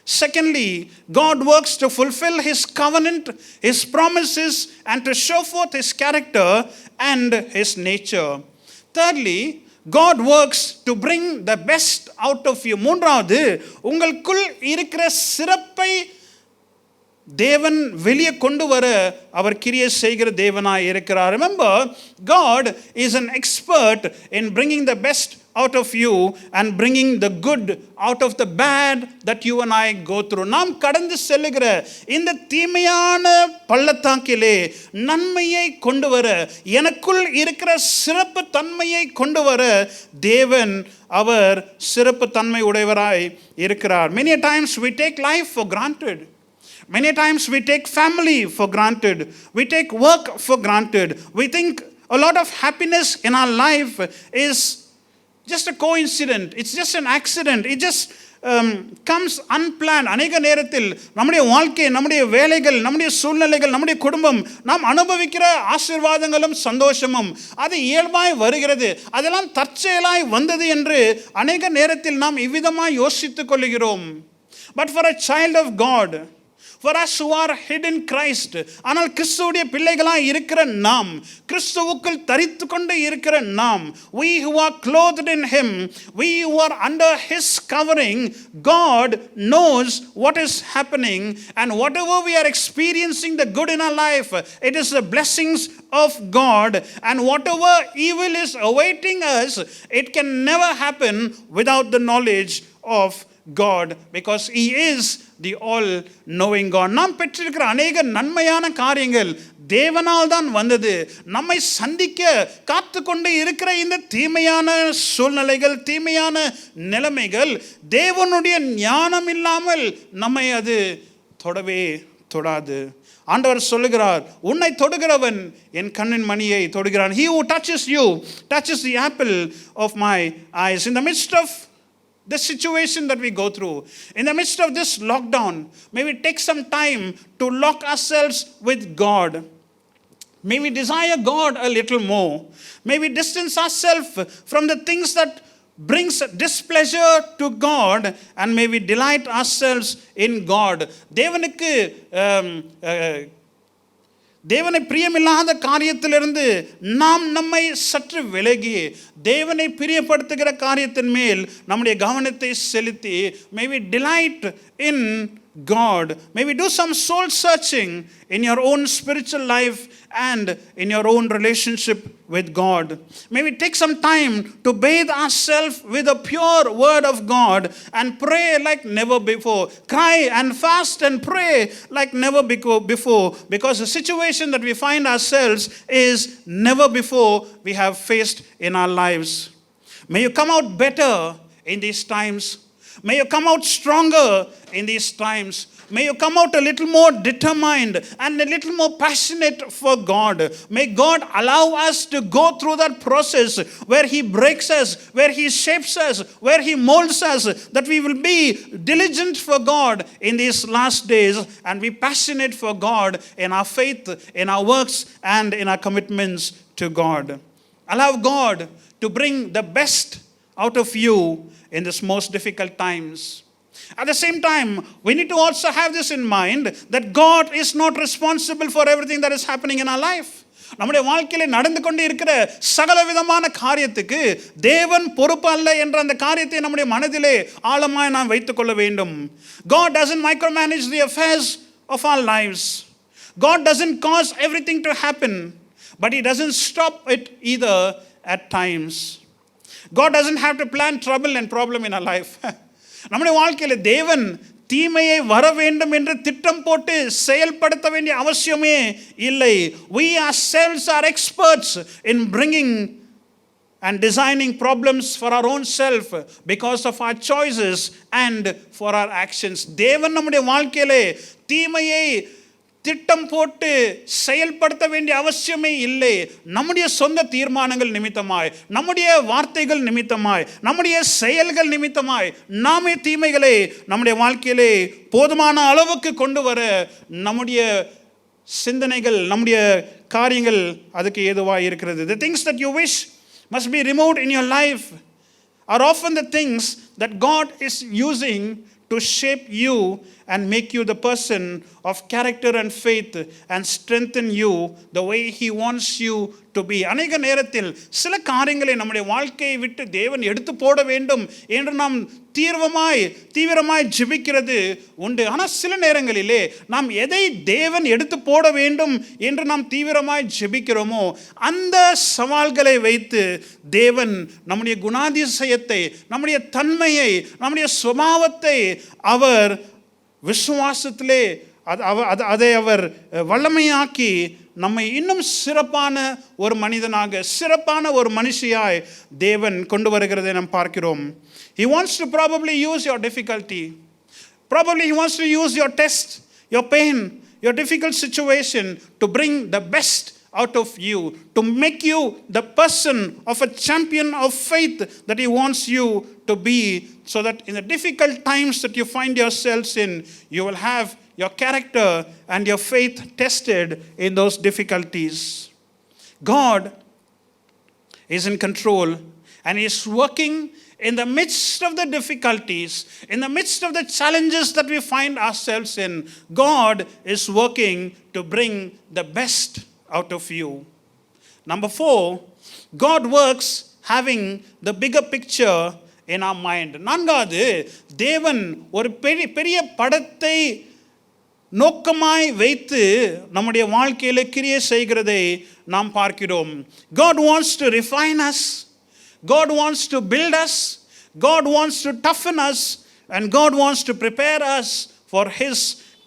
Secondly, God works to fulfill His covenant, His promises, and to show forth His character and His nature. Thirdly, God works to bring the best out of you. மூன்றாவது, உங்களுக்குள் இருக்கிற சிறப்பை தேவன் வெளியே கொண்டு வர அவர் கிரியை செய்கிற தேவனாய் இருக்கிறார். Remember, God is an expert in bringing the best out of you and bringing the good out of the bad that you and I go through. நாம் கடந்து செல்லுகிற இந்த தீமையான பள்ளத்தாக்கிலே நன்மையை கொண்டு வர, எனக்குள் இருக்கிற சிறப்பு தன்மையை கொண்டு வர தேவன் அவர் சிறப்பு தன்மை உடையவராய் இருக்கிறார். Many times we take life for granted. Many times we take family for granted. We take work for granted. We think a lot of happiness in our life is just a coincidence. It's just an accident. It just comes unplanned. அநேக நேரத்தில் நம்முடைய வாழ்க்கை, நம்முடைய வேலைகள், நம்முடைய சூழ்நிலைகள், நம்முடைய குடும்பம், நாம் அனுபவிக்கிற ஆசீர்வாதங்களும் சந்தோஷமும் அது இயல்பாய் வருகிறது, அதெல்லாம் தற்செயலாய் வந்தது என்று அநேக நேரத்தில் நாம் இவ்விதமாய் யோசித்துக் கொள்கிறோம். But for a child of God, for us who are hid in Christ, ஆனால் கிறிஸ்துவுடைய பிள்ளைகளாய் இருக்கிற நாம், கிறிஸ்துவுக்குள் தரித்து கொண்டு இருக்கிற நாம், we who are clothed in him, we who are under his covering, God knows what is happening, and whatever we are experiencing the good in our life, it is the blessings of God, and whatever evil is awaiting us, it can never happen without the knowledge of God, because he is the all knowing God. நாம் பெற்றிருக்கிற அநேக நன்மையான காரியங்கள் தேவனால் தான் வந்தது. நம்மை சந்திக்க காத்து கொண்டு இருக்கிற இந்த தீமையான சூழ்நிலைகள், தீமையான நிலைமைகள் தேவனுடைய ஞானம் இல்லாமல் நம்மை அது தொடவே தொடாது. ஆண்டவர் சொல்லுகிறார், உன்னை தொடுகிறவன் என் கண்ணின் மணியை தொடுகிறான். He who touches you touches the apple of my eyes. In the midst of the situation that we go through, in the midst of this lockdown, may we take some time to lock ourselves with God. May we desire God a little more. May we distance ourselves from the things that brings displeasure to God, and may we delight ourselves in God. தேவனை பிரியமில்லாத காரியத்திலிருந்து நாம் நம்மை சற்று விலகி தேவனை பிரியப்படுத்துகிற காரியத்தின் மேல் நம்முடைய கவனத்தை செலுத்தி, may we delight in God. May we do some soul searching in your own spiritual life and in your own relationship with God. May we take some time to bathe ourselves with the pure word of God and pray like never before. Cry and fast and pray like never before, because the situation that we find ourselves is never before we have faced in our lives. May you come out better in these times. May you come out stronger in these times. May you come out a little more determined and a little more passionate for God. May God allow us to go through that process where he breaks us, where he shapes us, where he molds us, that we will be diligent for God in these last days and be passionate for God in our faith, in our works, and in our commitments to God. Allow God to bring the best out of you in this most difficult times. At the same time, we need to also have this in mind, that God is not responsible for everything that is happening in our life. நம்முடைய வாழ்க்கையில நடந்து கொண்டு இருக்கிற சகல விதமான காரியத்துக்கு தேவன் பொறுப்பு அல்ல என்ற அந்த காரியத்தை நம்முடைய மனதிலே ஆழமாய் நாம் வைத்துக் கொள்ள வேண்டும். God doesn't micromanage the affairs of our lives. God doesn't cause everything to happen, but he doesn't stop it either at times. God doesn't have to plan trouble and problem in our life. நம்முடைய வாழ்க்கையில தேவன் தீமையை வர வேண்டும் என்று திட்டம் போட்டு செயல்படுத்த வேண்டிய அவசியமே இல்லை. We ourselves are experts in bringing and designing problems for our own self because of our choices and for our actions. தேவன் நம்முடைய வாழ்க்கையிலே தீமையை திட்டம் போட்டு செயல்படுத்த வேண்டிய அவசியமே இல்லை. நம்முடைய சொந்த தீர்மானங்கள் நிமித்தமாய், நம்முடைய வார்த்தைகள் நிமித்தமாய், நம்முடைய செயல்கள் நிமித்தமாய் நாமே தீமைகளை நம்முடைய வாழ்க்கையிலே போதுமான அளவுக்கு கொண்டு வர நம்முடைய சிந்தனைகள், நம்முடைய காரியங்கள் அதுக்கு ஏதுவாக இருக்கிறது. The things that you wish must be removed in your life are often the things that God is using to shape you and make you the person of character and faith and strengthen you the way he wants you to be. அநேக நேரத்தில் சில காரியங்களை நம்முடைய வாழ்க்கையை விட்டு தேவன் எடுத்து போட வேண்டும் என்று நாம் தீவிரமாய் ஜெபிக்கிறது உண்டு. ஆனால் சில நேரங்களிலே நாம் எதை தேவன் எடுத்து போட வேண்டும் என்று நாம் தீவிரமாய் ஜெபிக்கிறோமோ அந்த சவால்களை வைத்து தேவன் நம்முடைய குணாதிசயத்தை, நம்முடைய தன்மையை, நம்முடைய சுபாவத்தை அவர் விசுவாசத்திலே அதை அவர் வல்லமையாக்கி நம்மை இன்னும் சிறப்பான ஒரு மனிதனாக, சிறப்பான ஒரு மனுஷியாய் தேவன் கொண்டு வருகிறதை நாம் பார்க்கிறோம். He wants to probably use your difficulty. Probably he wants to use your test, your pain, your difficult situation to bring the best out of you, to make you the person of a champion of faith that he wants you to be, so that in the difficult times that you find yourselves in, you will have your character and your faith tested in those difficulties. God is in control and he is working in the midst of the difficulties, in the midst of the challenges that we find ourselves in. God is working to bring the best out of you. Number 4, God works having the bigger picture in our mind. நான்காவது, தேவன் ஒரு பெரிய படத்தை நோக்கமாய் வைத்து நம்முடைய வாழ்க்கையில கிரியை செய்கிறதை நாம் பார்க்கிறோம். God wants to refine us. God wants to build us. God wants to toughen us. And God wants to prepare us for his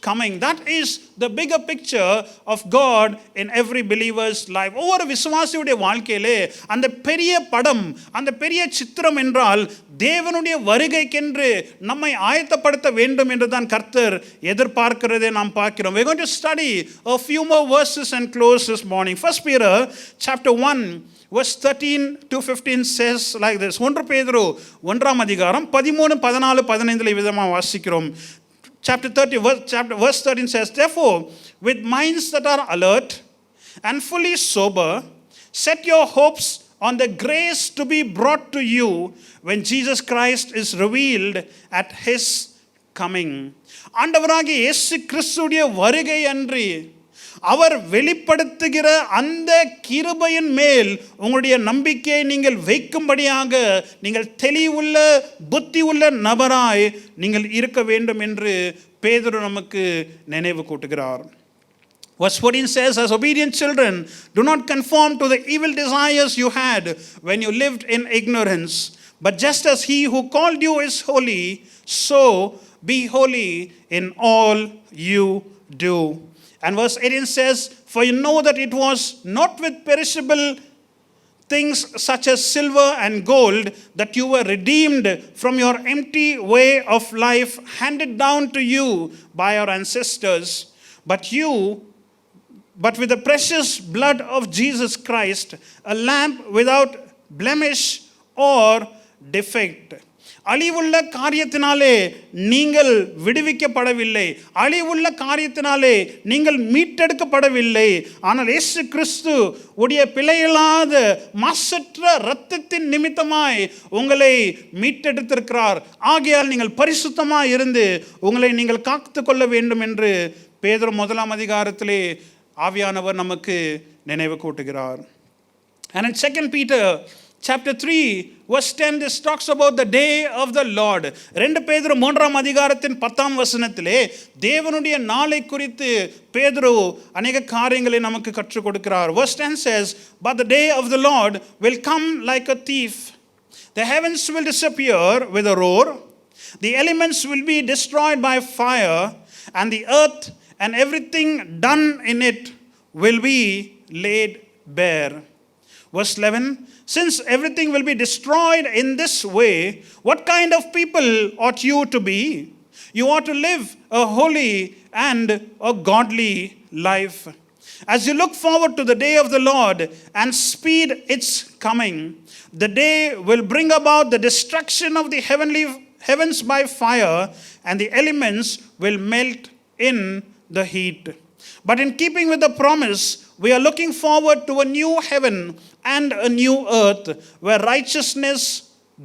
coming. That is the bigger picture of God in every believer's life. ஒவ்வொரு விசுவாசியுடைய வாழ்க்கையிலே அந்த பெரிய படம், அந்த பெரிய சித்திரம் என்றால் தேவனுடைய வருகைக்கென்று நம்மை ஆயத்தப்படுத்த வேண்டும் என்று தான் கர்த்தர் எதிர்பார்க்கிறதை நாம் பார்க்கிறோம். We're going to study a few more verses and close this morning. 1 Peter chapter 1 verse 13 to 15 says like this. 1 பேதுரு 1ஆம் அதிகாரம் 13, 14, 15 விதமாக வாசிக்கிறோம். Chapter 30, verse 13 says, therefore, with minds that are alert and fully sober, set your hopes on the grace to be brought to you when Jesus Christ is revealed at his coming. ஆண்டவராகிய இயேசு கிறிஸ்துவுடைய வருகை அன்றி அவர் வெளிப்படுத்துகிற அந்த கிருபையின் மேல் உங்களுடைய நம்பிக்கையை நீங்கள் வைக்கும்படியாக நீங்கள் தெளிவுள்ள புத்தி உள்ள நபராய் நீங்கள் இருக்க வேண்டும் என்று பேதுரு நமக்கு நினைவு கூட்டுகிறார். Verse 14 says, as obedient children, do not conform to the evil desires you had when you lived in ignorance, but just as he who called you is holy, so be holy in all you do. And verse 18 says, for you know that it was not with perishable things such as silver and gold that you were redeemed from your empty way of life handed down to you by your ancestors, but with the precious blood of Jesus Christ, a lamb without blemish or defect. அழிவுள்ள காரியத்தினாலே நீங்கள் விடுவிக்கப்படவில்லை, அழிவுள்ள காரியத்தினாலே நீங்கள் மீட்டெடுக்கப்படவில்லை. ஆனால் இயேசு கிறிஸ்து உடைய பிழையில்லாத மாசற்ற இரத்தத்தின் நிமித்தமாய் உங்களை மீட்டெடுத்திருக்கிறார். ஆகையால் நீங்கள் பரிசுத்தமாய் இருந்து உங்களை நீங்கள் காத்து கொள்ள வேண்டும் என்று பேதுரு 1ஆம் அதிகாரத்திலே ஆவியானவர் நமக்கு நினைவு கூட்டுகிறார். And in 2 Peter chapter 3 verse 10 this talks about the day of the Lord. 2 பேதுரு 3ஆம் அதிகாரத்தின் 10ஆம் வசனத்திலே தேவனுடைய நாளை குறித்து பேதுரு अनेक காரியங்களை நமக்கு கற்றுக் கொடுக்கிறார். Verse 10 says, but the day of the Lord will come like a thief. The heavens will disappear with a roar. The elements will be destroyed by fire, and the earth and everything done in it will be laid bare. Verse 11, since everything will be destroyed in this way, what kind of people ought you to be? You ought to live a holy and a godly life. As you look forward to the day of the Lord and speed its coming, the day will bring about the destruction of the heavens by fire, and the elements will melt in the heat. But in keeping with the promise, we are looking forward to a new heaven and a new earth where righteousness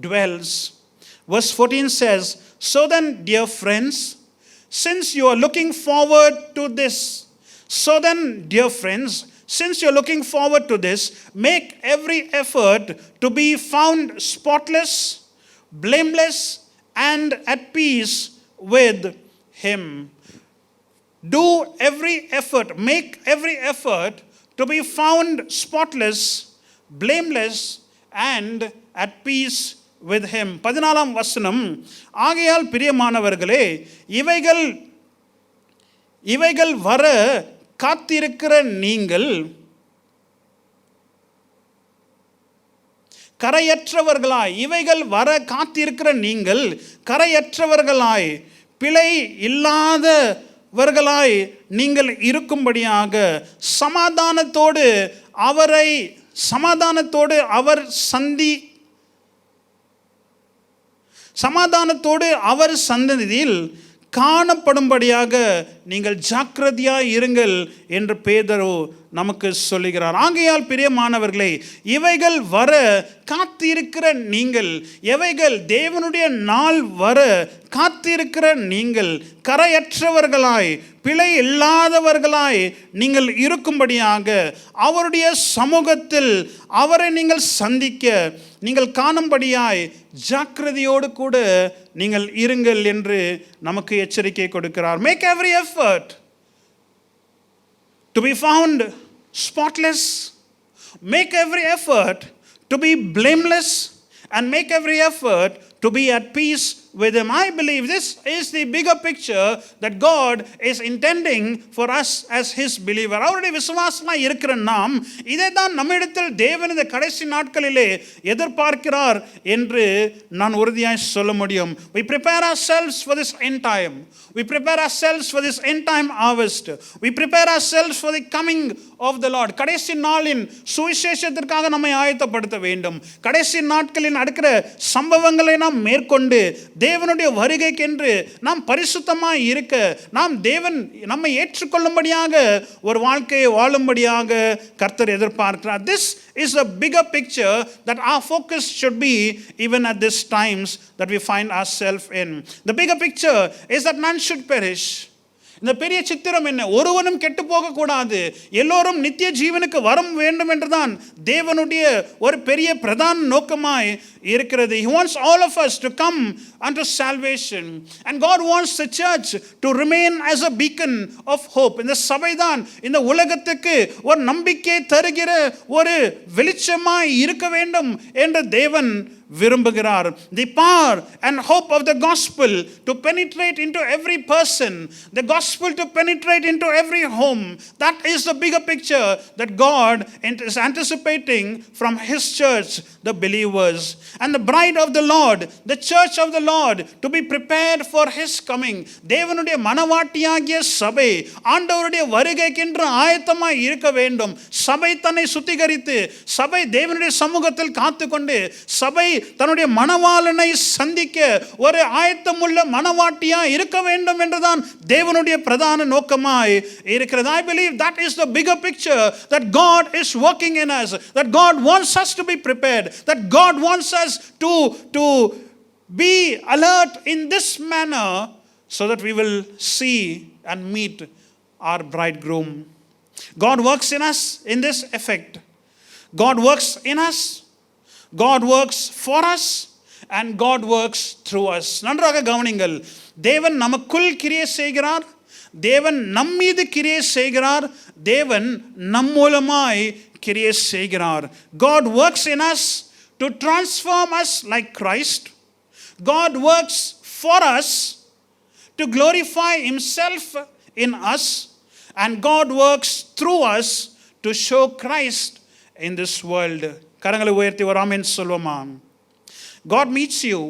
dwells. Verse 14 says, so then, dear friends, since you are looking forward to this, since you're looking forward to this, make every effort to be found spotless, blameless, and at peace with him. Do every effort, make every effort to be found spotless, blameless, and at peace with him. 14ஆம் வசனம், ஆகையால் பிரியமானவர்களே, இவைகள் வர காத்திருக்கிற நீங்கள் கரையற்றவர்களாய், இவைகள் வர காத்திருக்கிற நீங்கள் கரையற்றவர்களாய், பிழை இல்லாதவர்களாய் நீங்கள் இருக்கும்படியாக சமாதானத்தோடு அவர் சந்ததியில் காணப்படும்படியாக நீங்கள் ஜாக்கிரதையாய் இருங்கள் என்று பேதுரு நமக்கு சொல்லுகிறார். ஆகையால் பிரியமானவர்களே, இவைகள் வர காத்திருக்கிற நீங்கள், எவைகள் தேவனுடைய நாள் வர காத்திருக்கிற நீங்கள் கரையற்றவர்களாய், பிழை இல்லாதவர்களாய் நீங்கள் இருக்கும்படியாக அவருடைய சமூகத்தில் அவரை நீங்கள் சந்திக்க நீங்கள் காணும்படியாய் ஜாக்கிரதையோடு கூட நீங்கள் இருங்கள் என்று நமக்கு எச்சரிக்கை கொடுக்கிறார். Make every effort to be found spotless, make every effort to be blameless, and make every effort to be at peace with him. I believe this is the bigger picture that God is intending for us as his believer. அவருடைய விசுவாசமாய் இருக்கிற நாம் இதை தான் நம்மிடத்தில் தேவன் இந்த கடைசி நாட்களிலே எதிர்பார்க்கிறார் என்று நான் உறுதியாய் சொல்ல முடியும். We prepare ourselves for this end time. We prepare ourselves for this end time harvest. We prepare ourselves for the coming of the Lord. கடைசி நாளின் சுவிசேஷத்திற்காக நம்மை ஆயத்தப்படுத்த வேண்டும். கடைசி நாட்களின் அடுக்கிற சம்பவங்களை நாம் மேற்கொண்டு தேவனுடைய வருகைக்கென்று நாம் பரிசுத்தமாய் இருக்க, நாம் தேவன் நம்மை ஏற்றுக்கொள்ளும்படியாக ஒரு வாழ்க்கையை வாழும்படியாக கர்த்தர் எதிர்பார்க்கிறார். This is a bigger picture that our focus should be even at these times that we find ourselves in. The bigger picture is that none should perish. இந்த பெரிய சித்திரம் என்ன? ஒருவனும் கெட்டு போகக்கூடாது, எல்லோரும் நித்திய ஜீவனுக்கு வரம் வேண்டும் என்றுதான் தேவனுடைய ஒரு பெரிய பிரதான நோக்கமாய் இருக்கிறது. He wants all of us to come unto salvation, and God wants the church to remain as a beacon of hope. இந்த சபைதான் இந்த உலகத்துக்கு ஒரு நம்பிக்கை தருகிற ஒரு வெளிச்சமாய் இருக்க வேண்டும் என்று தேவன் விரும்புகிறார். The power and hope of the gospel to penetrate into every person, the gospel to penetrate into every home, that is the bigger picture that God is anticipating from his church, the believers. And the bride of the Lord, the church of the Lord, to be prepared for his coming. தேவனுடைய மனவாட்டியாகிய சபை ஆண்டவருடைய வருகைக்கென்று ஆயத்தமாய் இருக்க வேண்டும். சபை தன்னை சுத்திகரித்து, சபை தேவனுடைய சமூகத்தில் காத்துக்கொண்டு, சபை தன்னுடைய மனவாளனை சந்திக்க ஒரு ஆயத்தமுள்ள மனவாட்டியா இருக்க வேண்டும் என்றுதான் தேவனுடைய பிரதான நோக்கமாய் இருக்கிறது. I believe that is the bigger picture that God is working in us, that God wants us to be prepared, that God wants us to be alert in this manner so that we will see and meet our bridegroom. God works in us in this effect. God works in us, God works for us, and God works through us. நன்றாக கவனிங்கள். தேவன் நமக்குள் கிரியை செய்கிறார், தேவன் நம்மீது கிரியை செய்கிறார், தேவன் நம் மூலமாய் கிரியை செய்கிறார். God works in us to transform us like Christ. God works for us to glorify himself in us, and God works through us to show Christ in this world. கரங்களை உயர்த்தி ஒரு ஆமென் சொல்வோமா? God meets you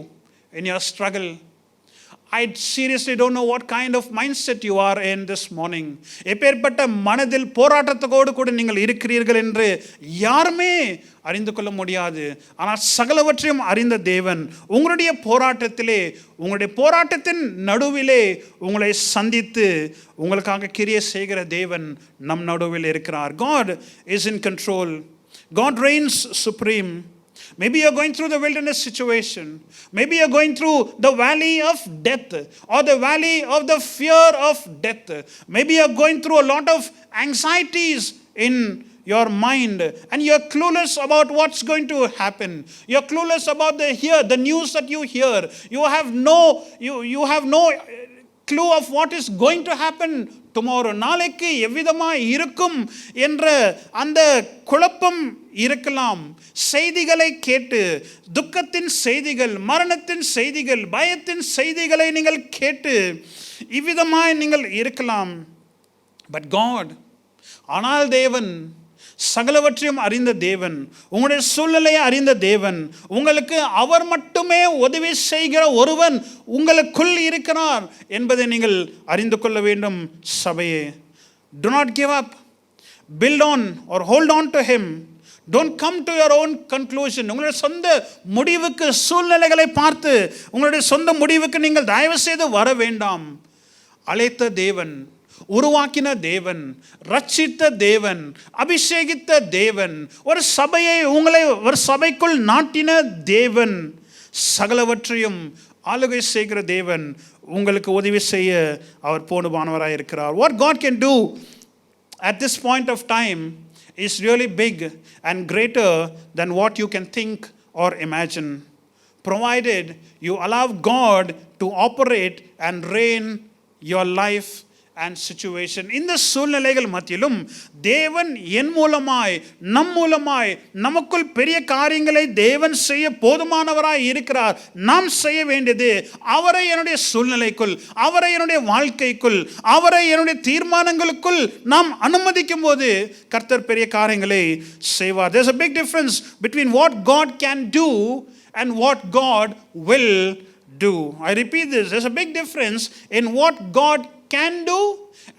in your struggle. I seriously don't know what kind of mindset you are in this morning. எப்பேற்பட்ட மனதில் போராட்டத்தோடு கூட நீங்கள் இருக்கிறீர்கள் என்று யாருமே அறிந்து கொள்ள முடியாது. ஆனால் சகலவற்றையும் அறிந்த தேவன் உங்களுடைய போராட்டத்திலே, உங்களுடைய போராட்டத்தின் நடுவிலே உங்களை சந்தித்து உங்களுக்காக கிரியை செய்கிற தேவன் நம் நடுவில் இருக்கிறார். God is in control. God reigns supreme. Maybe you're going through the wilderness situation. Maybe you're going through the valley of death or the valley of the fear of death. Maybe you're going through a lot of anxieties your mind and you're clueless about what's going to happen. You're clueless about the news that you hear. You have no clue of what is going to happen tomorrow. நாளைக்கு எவ்விதமாய் இருக்கும் என்ற அந்த குழப்பம் இருக்கலாம். செய்திகளை கேட்டு துக்கத்தின் செய்திகள், மரணத்தின் செய்திகள், பயத்தின் செய்திகளை நீங்கள் கேட்டு இவ்விதமாய் நீங்கள் இருக்கலாம். பட் காட், ஆனால் தேவன் சகலவற்றையும் அறிந்த தேவன், உங்களுடைய சூழ்நிலையை அறிந்த தேவன், உங்களுக்கு அவர் மட்டுமே உதவி செய்கிற ஒருவன் உங்களுக்குள் இருக்கிறார் என்பதை நீங்கள் அறிந்து கொள்ள வேண்டும். சபையே, do not give up, build on or hold on to him. Don't come to your own conclusion. உங்களுடைய சொந்த முடிவுக்கு, சூழ்நிலைகளை பார்த்து உங்களுடைய சொந்த முடிவுக்கு நீங்கள் தயவு செய்து வர வேண்டாம். அழைத்த தேவன், உருவாக்கின தேவன், ரட்சித்த தேவன், அபிஷேகித்த தேவன், ஒரு சபையை உங்களை ஒரு சபைக்குள் நாட்டின தேவன், சகலவற்றையும் ஆளுகை செய்கிற தேவன் உங்களுக்கு உதவி செய்ய அவர் போதுமானவராக இருக்கிறார். What God can do at this point of time is really big and greater than what you can think or imagine, provided you allow God to operate and reign your life and situation. இந்த சூழ்நிலைகள் மத்தியிலும் தேவன் என் மூலமாய், நம் மூலமாய், நமக்குள் பெரிய காரியங்களை தேவன் செய்ய போதுமானவராய் இருக்கிறார். நாம் செய்ய வேண்டியது அவரை என்னுடைய சூழ்நிலைக்குள், அவரை என்னுடைய வாழ்க்கைக்குள், அவரை என்னுடைய தீர்மானங்களுக்குள் நாம் அனுமதிக்கும் போது கர்த்தர் பெரிய காரியங்களை செய்வார். There's a big difference between what God can do and what God will do. I repeat this. There's a big difference in what God can do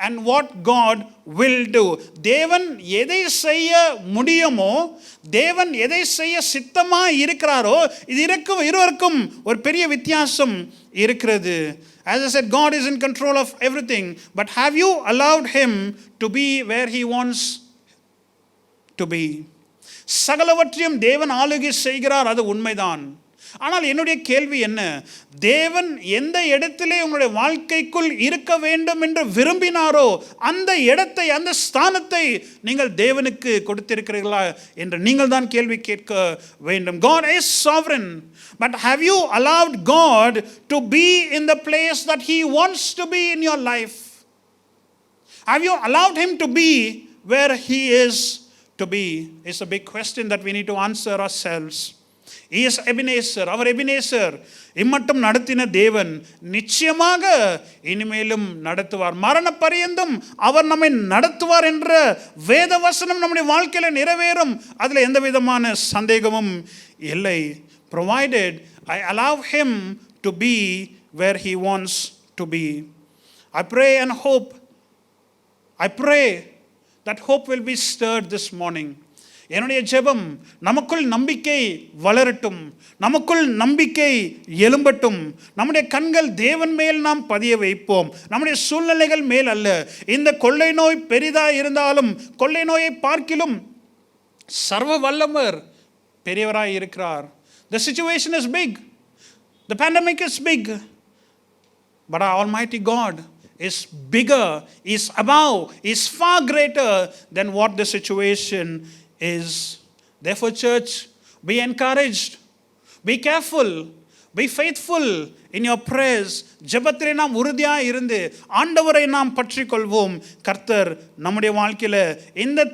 and what God will do. தேவன் எதை செய்ய முடியுமோ, தேவன் எதை செய்ய சித்தமா இருக்கிறாரோ, இது இருவருக்கும் ஒரு பெரிய வித்தியாசம் இருக்கிறது. As I said, God is in control of everything, but have you allowed him to be where he wants to be? சகலவற்றையும் தேவன் ஆளுகை செய்கிறார், அது உண்மைதான். ஆனால் என்னுடைய கேள்வி என்ன? தேவன் எந்த இடத்திலே உங்களுடைய வாழ்க்கைக்குள் இருக்க வேண்டும் என்று விரும்பினாரோ அந்த இடத்தை, அந்த ஸ்தானத்தை நீங்கள் தேவனுக்கு கொடுத்திருக்கிறீர்களா என்று நீங்கள் தான் கேள்வி கேட்க வேண்டும். God is sovereign, but have you allowed God to be in the place that he wants to be in your life? Have you allowed him to be where he is to be? It's a big question that we need to answer ourselves. He is Ebenezer. அவர் Ebenezer. இம்மட்டும் நடத்தின தேவன் நிச்சயமாக இனிமேலும் நடத்துவார். மரண பரியந்தம் அவர் நம்மை நடத்துவார் என்ற வேத வசனம் நம்முடைய வாழ்க்கையில நிறைவேறும். அதில் எந்த விதமான சந்தேகமும் இல்லை. Provided I allow him to be where he wants to be. I pray and hope. I pray that hope will be stirred this morning. என்னுடைய ஜெபம், நமக்குள் நம்பிக்கை வளரட்டும், நமக்குள் நம்பிக்கை எழும்பட்டும். நம்முடைய கண்கள் தேவன் மேல் நாம் பதிய வைப்போம், நம்முடைய சூழ்நிலைகள் மேல் அல்ல. இந்த கொள்ளை நோய் பெரிதா இருந்தாலும், கொள்ளை நோயை பார்க்கிலும் சர்வ வல்லவர் பெரியவராய் இருக்கிறார். The situation is big, the pandemic is big, but our Almighty God is bigger, is above, is far greater than what the situation is. Therefore, church, be encouraged, be careful, be faithful in your prayers. ஜெபத்திலே நாம் உறுதியாக இருந்து ஆண்டவரை நாம் பற்றி கொள்வோம். கர்த்தர் நம்முடைய வாழ்க்கையில் இந்த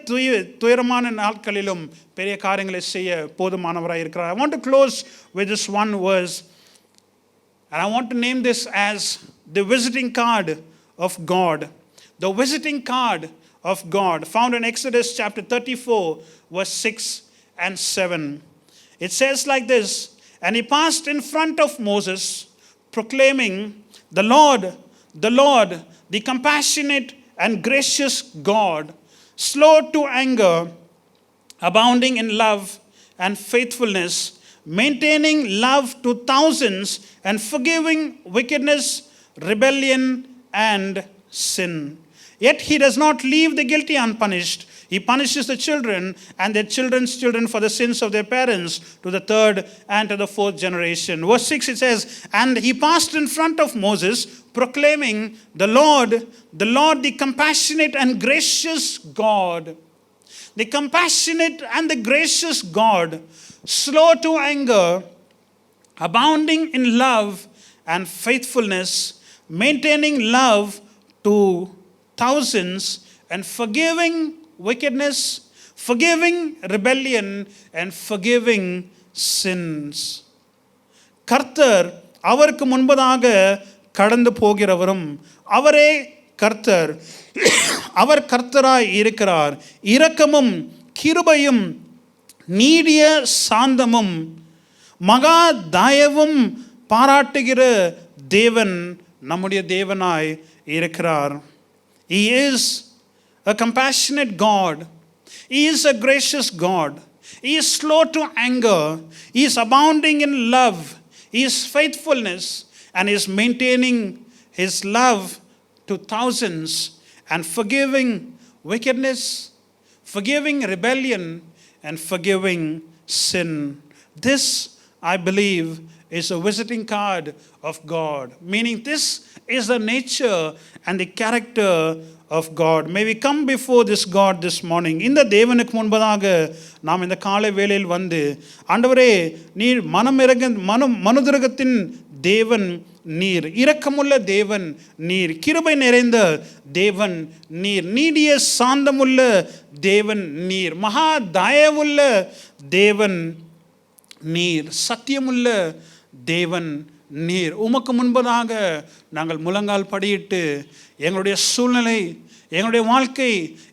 துயரமான நாட்களிலும் பெரிய காரியங்களை செய்ய போதுமானவராக இருக்கிறார். I want to close with this one verse, and I want to name this as the visiting card of God. The visiting card of God, found in Exodus chapter 34, verse 6 and 7. It says like this: and he passed in front of Moses, proclaiming, the Lord, the compassionate and gracious God, slow to anger, abounding in love and faithfulness, maintaining love to thousands, and forgiving wickedness, rebellion, and sin. Yet he does not leave the guilty unpunished. He punishes the children and their children's children for the sins of their parents to the third and to the fourth generation. Verse 6 it says, and he passed in front of Moses, proclaiming, the Lord, the compassionate and gracious God. the compassionate and the gracious God, slow to anger, abounding in love and faithfulness, maintaining love to thousands, and forgiving wickedness, forgiving rebellion, and forgiving sins. கர்த்தர் அவருக்கு முன்பதாக கடந்து போகிறவரும் அவரே கர்த்தர். அவர் கர்த்தராய் இருக்கிறார். இரக்கமும் கிருபையும் நீடிய சாந்தமும் மகா தயவும் பாராட்டுகிற தேவன் நம்முடைய தேவனாய் இருக்கிறார். He is a compassionate God. He is a gracious God. He is slow to anger. He is abounding in love. He is faithfulness and is maintaining his love to thousands and forgiving wickedness, forgiving rebellion, and forgiving sin. This, I believe, is a visiting card of God, meaning this is the nature and the character of God. May we come before this God this morning. இந்த தேவனுக்கு முன்பதாக நாம் இந்த காலை வேளையில் வந்து, ஆண்டவரே நீர் மனுதிரகத்தின் தேவன் நீர், இரக்கமுள்ள தேவன் நீர், கிருபை நிறைந்த தேவன் நீர், நீடிய சாந்தமுள்ள தேவன் நீர், மகா தயவுள்ள தேவன் நீர், சத்தியமுள்ள தேவன் நீர். உமக்கு முன்பதாக நாங்கள் முழங்கால் படியிட்டு எங்களுடைய சூழ்நிலை, எங்களுடைய வாழ்க்கை,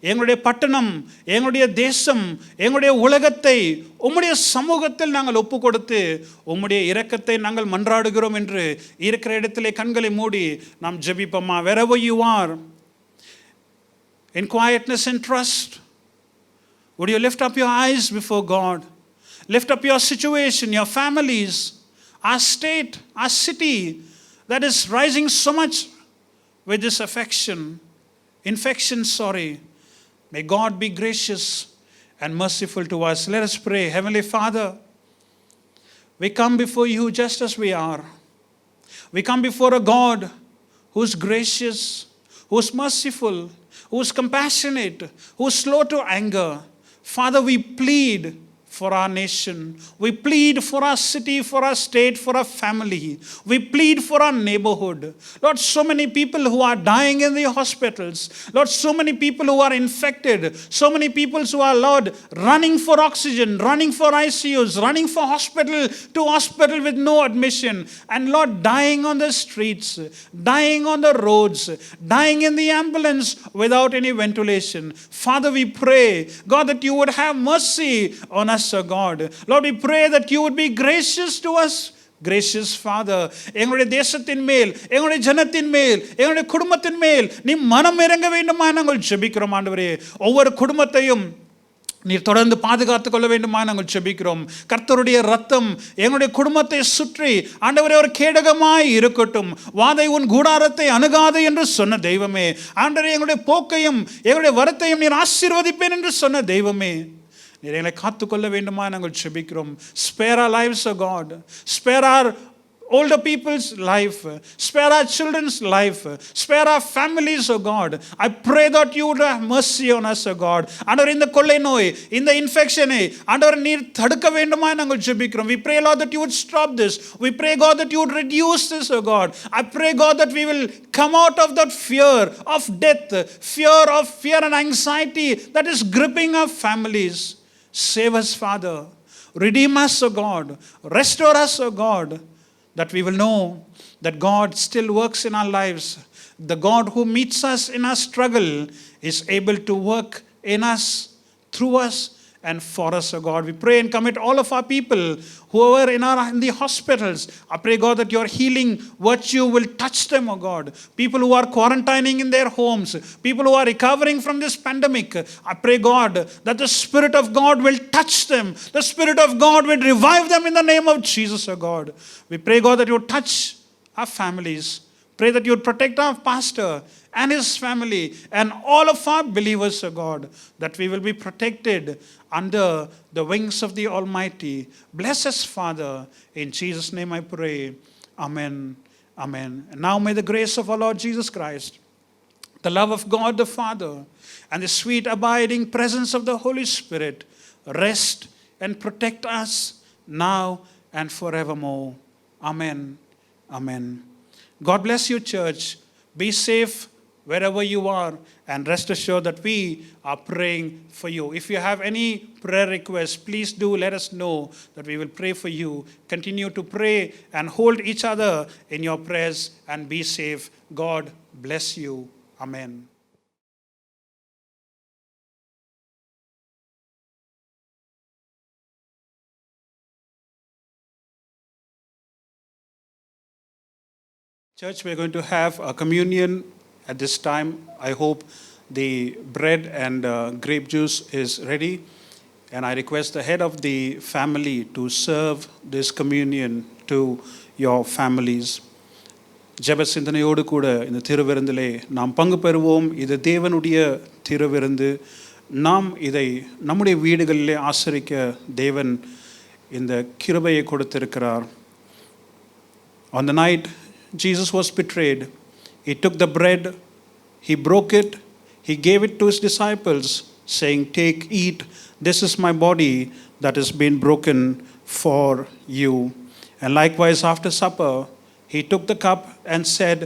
எங்களுடைய பட்டணம், எங்களுடைய தேசம், எங்களுடைய உலகத்தை உம்முடைய சமூகத்தில் நாங்கள் ஒப்பு கொடுத்து உம்முடைய இரக்கத்தை நாங்கள் மன்றாடுகிறோம் என்று இருக்கிற இடத்திலே கண்களை மூடி நாம் ஜெபிப்போமா. wherever you are, in quietness and trust, would you lift up your eyes before God? Lift up your situation, your families, our state, our city that is rising so much with this infection. May God be gracious and merciful to us. Let us pray. Heavenly Father, we come before you just as we are. We come before a God who's gracious, who's merciful, who's compassionate, who's slow to anger. Father, we plead for our nation. We plead for our city, for our state, for our family. We plead for our neighborhood. Lord, so many people who are dying in the hospitals. Lord, so many people who are infected. So many people who are, Lord, running for oxygen, running for ICUs, running for hospital to hospital with no admission. And Lord, dying on the streets, dying on the roads, dying in the ambulance without any ventilation. Father, we pray, God, that you would have mercy on us, O God. Lord, we pray that you would be gracious to us. Gracious Father, எங்களுடைய தேசத்தின் மேல், எங்களுடைய ஜனத்தின் மேல், எங்களுடைய குடும்பத்தின் மேல் நீ மனம் இறங்க வேண்டுமா நாங்கள் ஜெபிக்கிறோம் ஆண்டவரே. ஒவ்வொரு குடும்பத்தையும் நீர் தொடர்ந்து பாதுகாத்துக் கொள்ள வேண்டுமா நாங்கள் ஜெபிக்கிறோம். கர்த்தருடைய ரத்தம் எங்களுடைய குடும்பத்தை சுற்றி ஆண்டவரே ஒரு கேடகமாய் இருக்கட்டும். வாதை உன் கூடாரத்தை அணுகாது என்று சொன்ன தெய்வமே, ஆண்டவரே எங்களுடைய போக்கையும் எங்களுடைய வரத்தையும் நீர் ஆசீர்வதிப்பேன் என்று சொன்ன தெய்வமே, நீர் எங்களை காத்துக்கொள்ள வேண்டுமா நாங்கள் ஜெபிக்கிறோம். Spare our lives, O God. Spare our older people's life. Spare our children's life. Spare our families, O God. I pray that you would have mercy on us, O God. ஆண்டவர் இந்த கொள்ளை நோய், இந்த இன்ஃபெக்ஷனை ஆண்டவர் நீர் தடுக்க வேண்டுமா நாங்கள் ஜெபிக்கிறோம். We pray, Lord, that you would stop this. We pray, God, that you would reduce this, O God. I pray, God, that we will come out of that fear of death, fear and anxiety that is gripping our families. Save us, Father. Redeem us, O God. Restore us, O God, that we will know that God still works in our lives. The God who meets us in our struggle is able to work in us, through us, and for us, O God. We pray and commit all of our people who are in the hospitals. I pray, God, that your healing virtue will touch them, O God. People who are quarantining in their homes, people who are recovering from this pandemic, I pray, God, that the Spirit of God will touch them. The Spirit of God will revive them in the name of Jesus, O God. We pray, God, that you would touch our families. Pray that you would protect our pastor and his family and all of our believers, O God, that we will be protected under the wings of the Almighty. Bless us, Father. In Jesus' name I pray. Amen. Amen. And now may the grace of our Lord Jesus Christ, the love of God the Father, and the sweet abiding presence of the Holy Spirit rest and protect us now and forevermore. Amen. Amen. God bless you, church. Be safe wherever you are, and rest assured that we are praying for you. If you have any prayer requests, please do let us know, that we will pray for you. Continue to pray and hold each other in your prayers, and be safe. God bless you. Amen. Church, we're going to have a communion at this time. I hope the bread and grape juice is ready. And I request the head of the family to serve this communion to your families. ஜெப சிந்தனையோடு கூட இந்த திருவிருந்திலே நாம் பங்கு பெறுவோம். இது தேவனுடைய திருவிருந்து. நாம் இதை நம்முடைய வீடுகளிலே ஆசரிக்க தேவன் இந்த கிருபையை கொடுத்திருக்கிறார். On the night Jesus was betrayed, he took the bread, he broke it, he gave it to his disciples, saying, "Take, eat, this is my body that has been broken for you." And likewise after supper, he took the cup and said,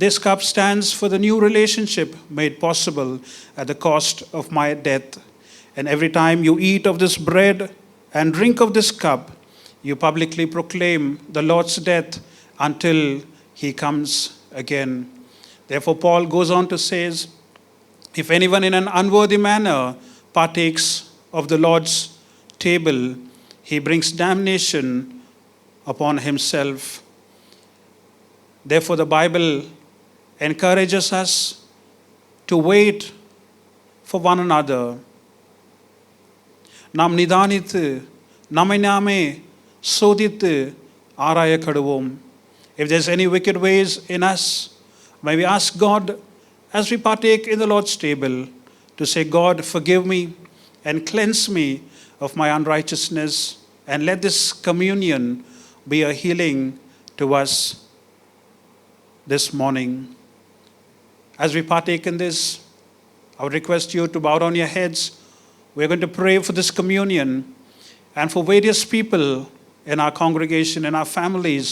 "This cup stands for the new relationship made possible at the cost of my death. And every time you eat of this bread and drink of this cup, you publicly proclaim the Lord's death until he comes again." Therefore, Paul goes on to say, "If anyone in an unworthy manner partakes of the Lord's table, he brings damnation upon himself." Therefore, the Bible encourages us to wait for one another. நாம் நிதானித்து நம்மை நாமே சோதித்து ஆராய கடுவோம். If there's any wicked ways in us, may we ask God as we partake in the Lord's table to say, "God, forgive me and cleanse me of my unrighteousness, and let this communion be a healing to us this morning." As we partake in this, I would request you to bow down your heads. We're going to pray for this communion and for various people in our congregation, in our families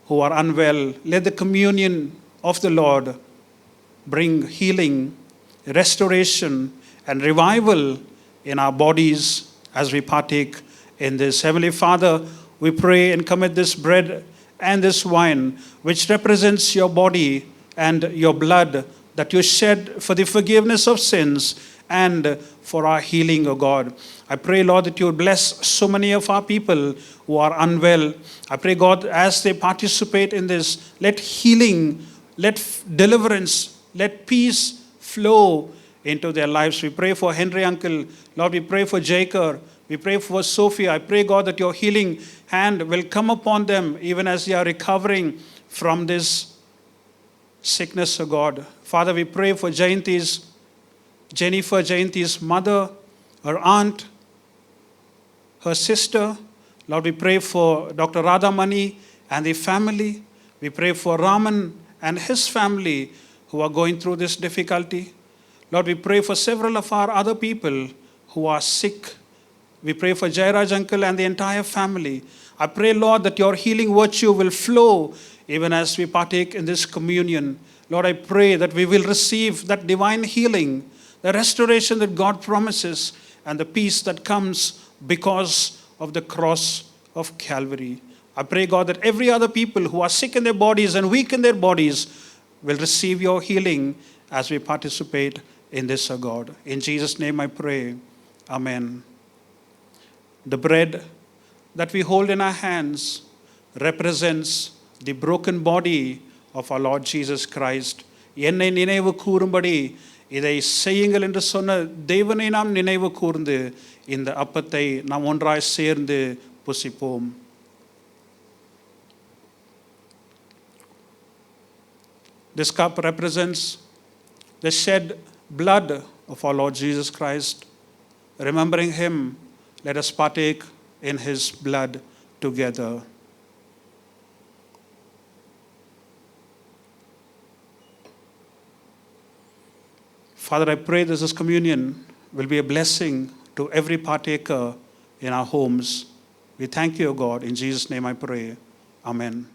who are unwell. Let the communion of the Lord bring healing, restoration, and revival in our bodies as we partake in this. Heavenly Father, we pray and commit this bread and this wine, which represents your body and your blood that you shed for the forgiveness of sins and for our healing, O God. I pray, Lord, that you would bless so many of our people who are unwell. I pray, God, as they participate in this, let healing, let deliverance, let peace flow into their lives. We pray for Henry Uncle. Lord, we pray for Jacob. We pray for Sophia. I pray, God, that your healing hand will come upon them even as they are recovering from this sickness, O God. Father, we pray for Jennifer Jayanti's mother, her aunt, her sister. Lord, we pray for Dr. Radhamani and the family. We pray for Raman and his family who are going through this difficulty. Lord, we pray for several of our other people who are sick. We pray for Jairaj Uncle and the entire family. I pray, Lord, that your healing virtue will flow even as we partake in this communion. Lord, I pray that we will receive that divine healing, the restoration that God promises, and the peace that comes because of the cross of Calvary. I pray, God, that every other people who are sick in their bodies and weak in their bodies will receive your healing as we participate in this, O God. In Jesus' name I pray. Amen. The bread that we hold in our hands represents the broken body of our Lord Jesus Christ. என்னை நினைவு கூறும்படி இதை செய்யுங்கள் என்று சொன்ன தேவனை நாம் நினைவு கூர்ந்து இந்த அப்பத்தை நாம் ஒன்றாய் சேர்ந்து புசிப்போம். This cup represents the shed blood of our Lord Jesus Christ. Remembering him, let us partake in his blood together. Father, I pray that this communion will be a blessing to every partaker in our homes. We thank you, O God. In Jesus' name I pray. Amen.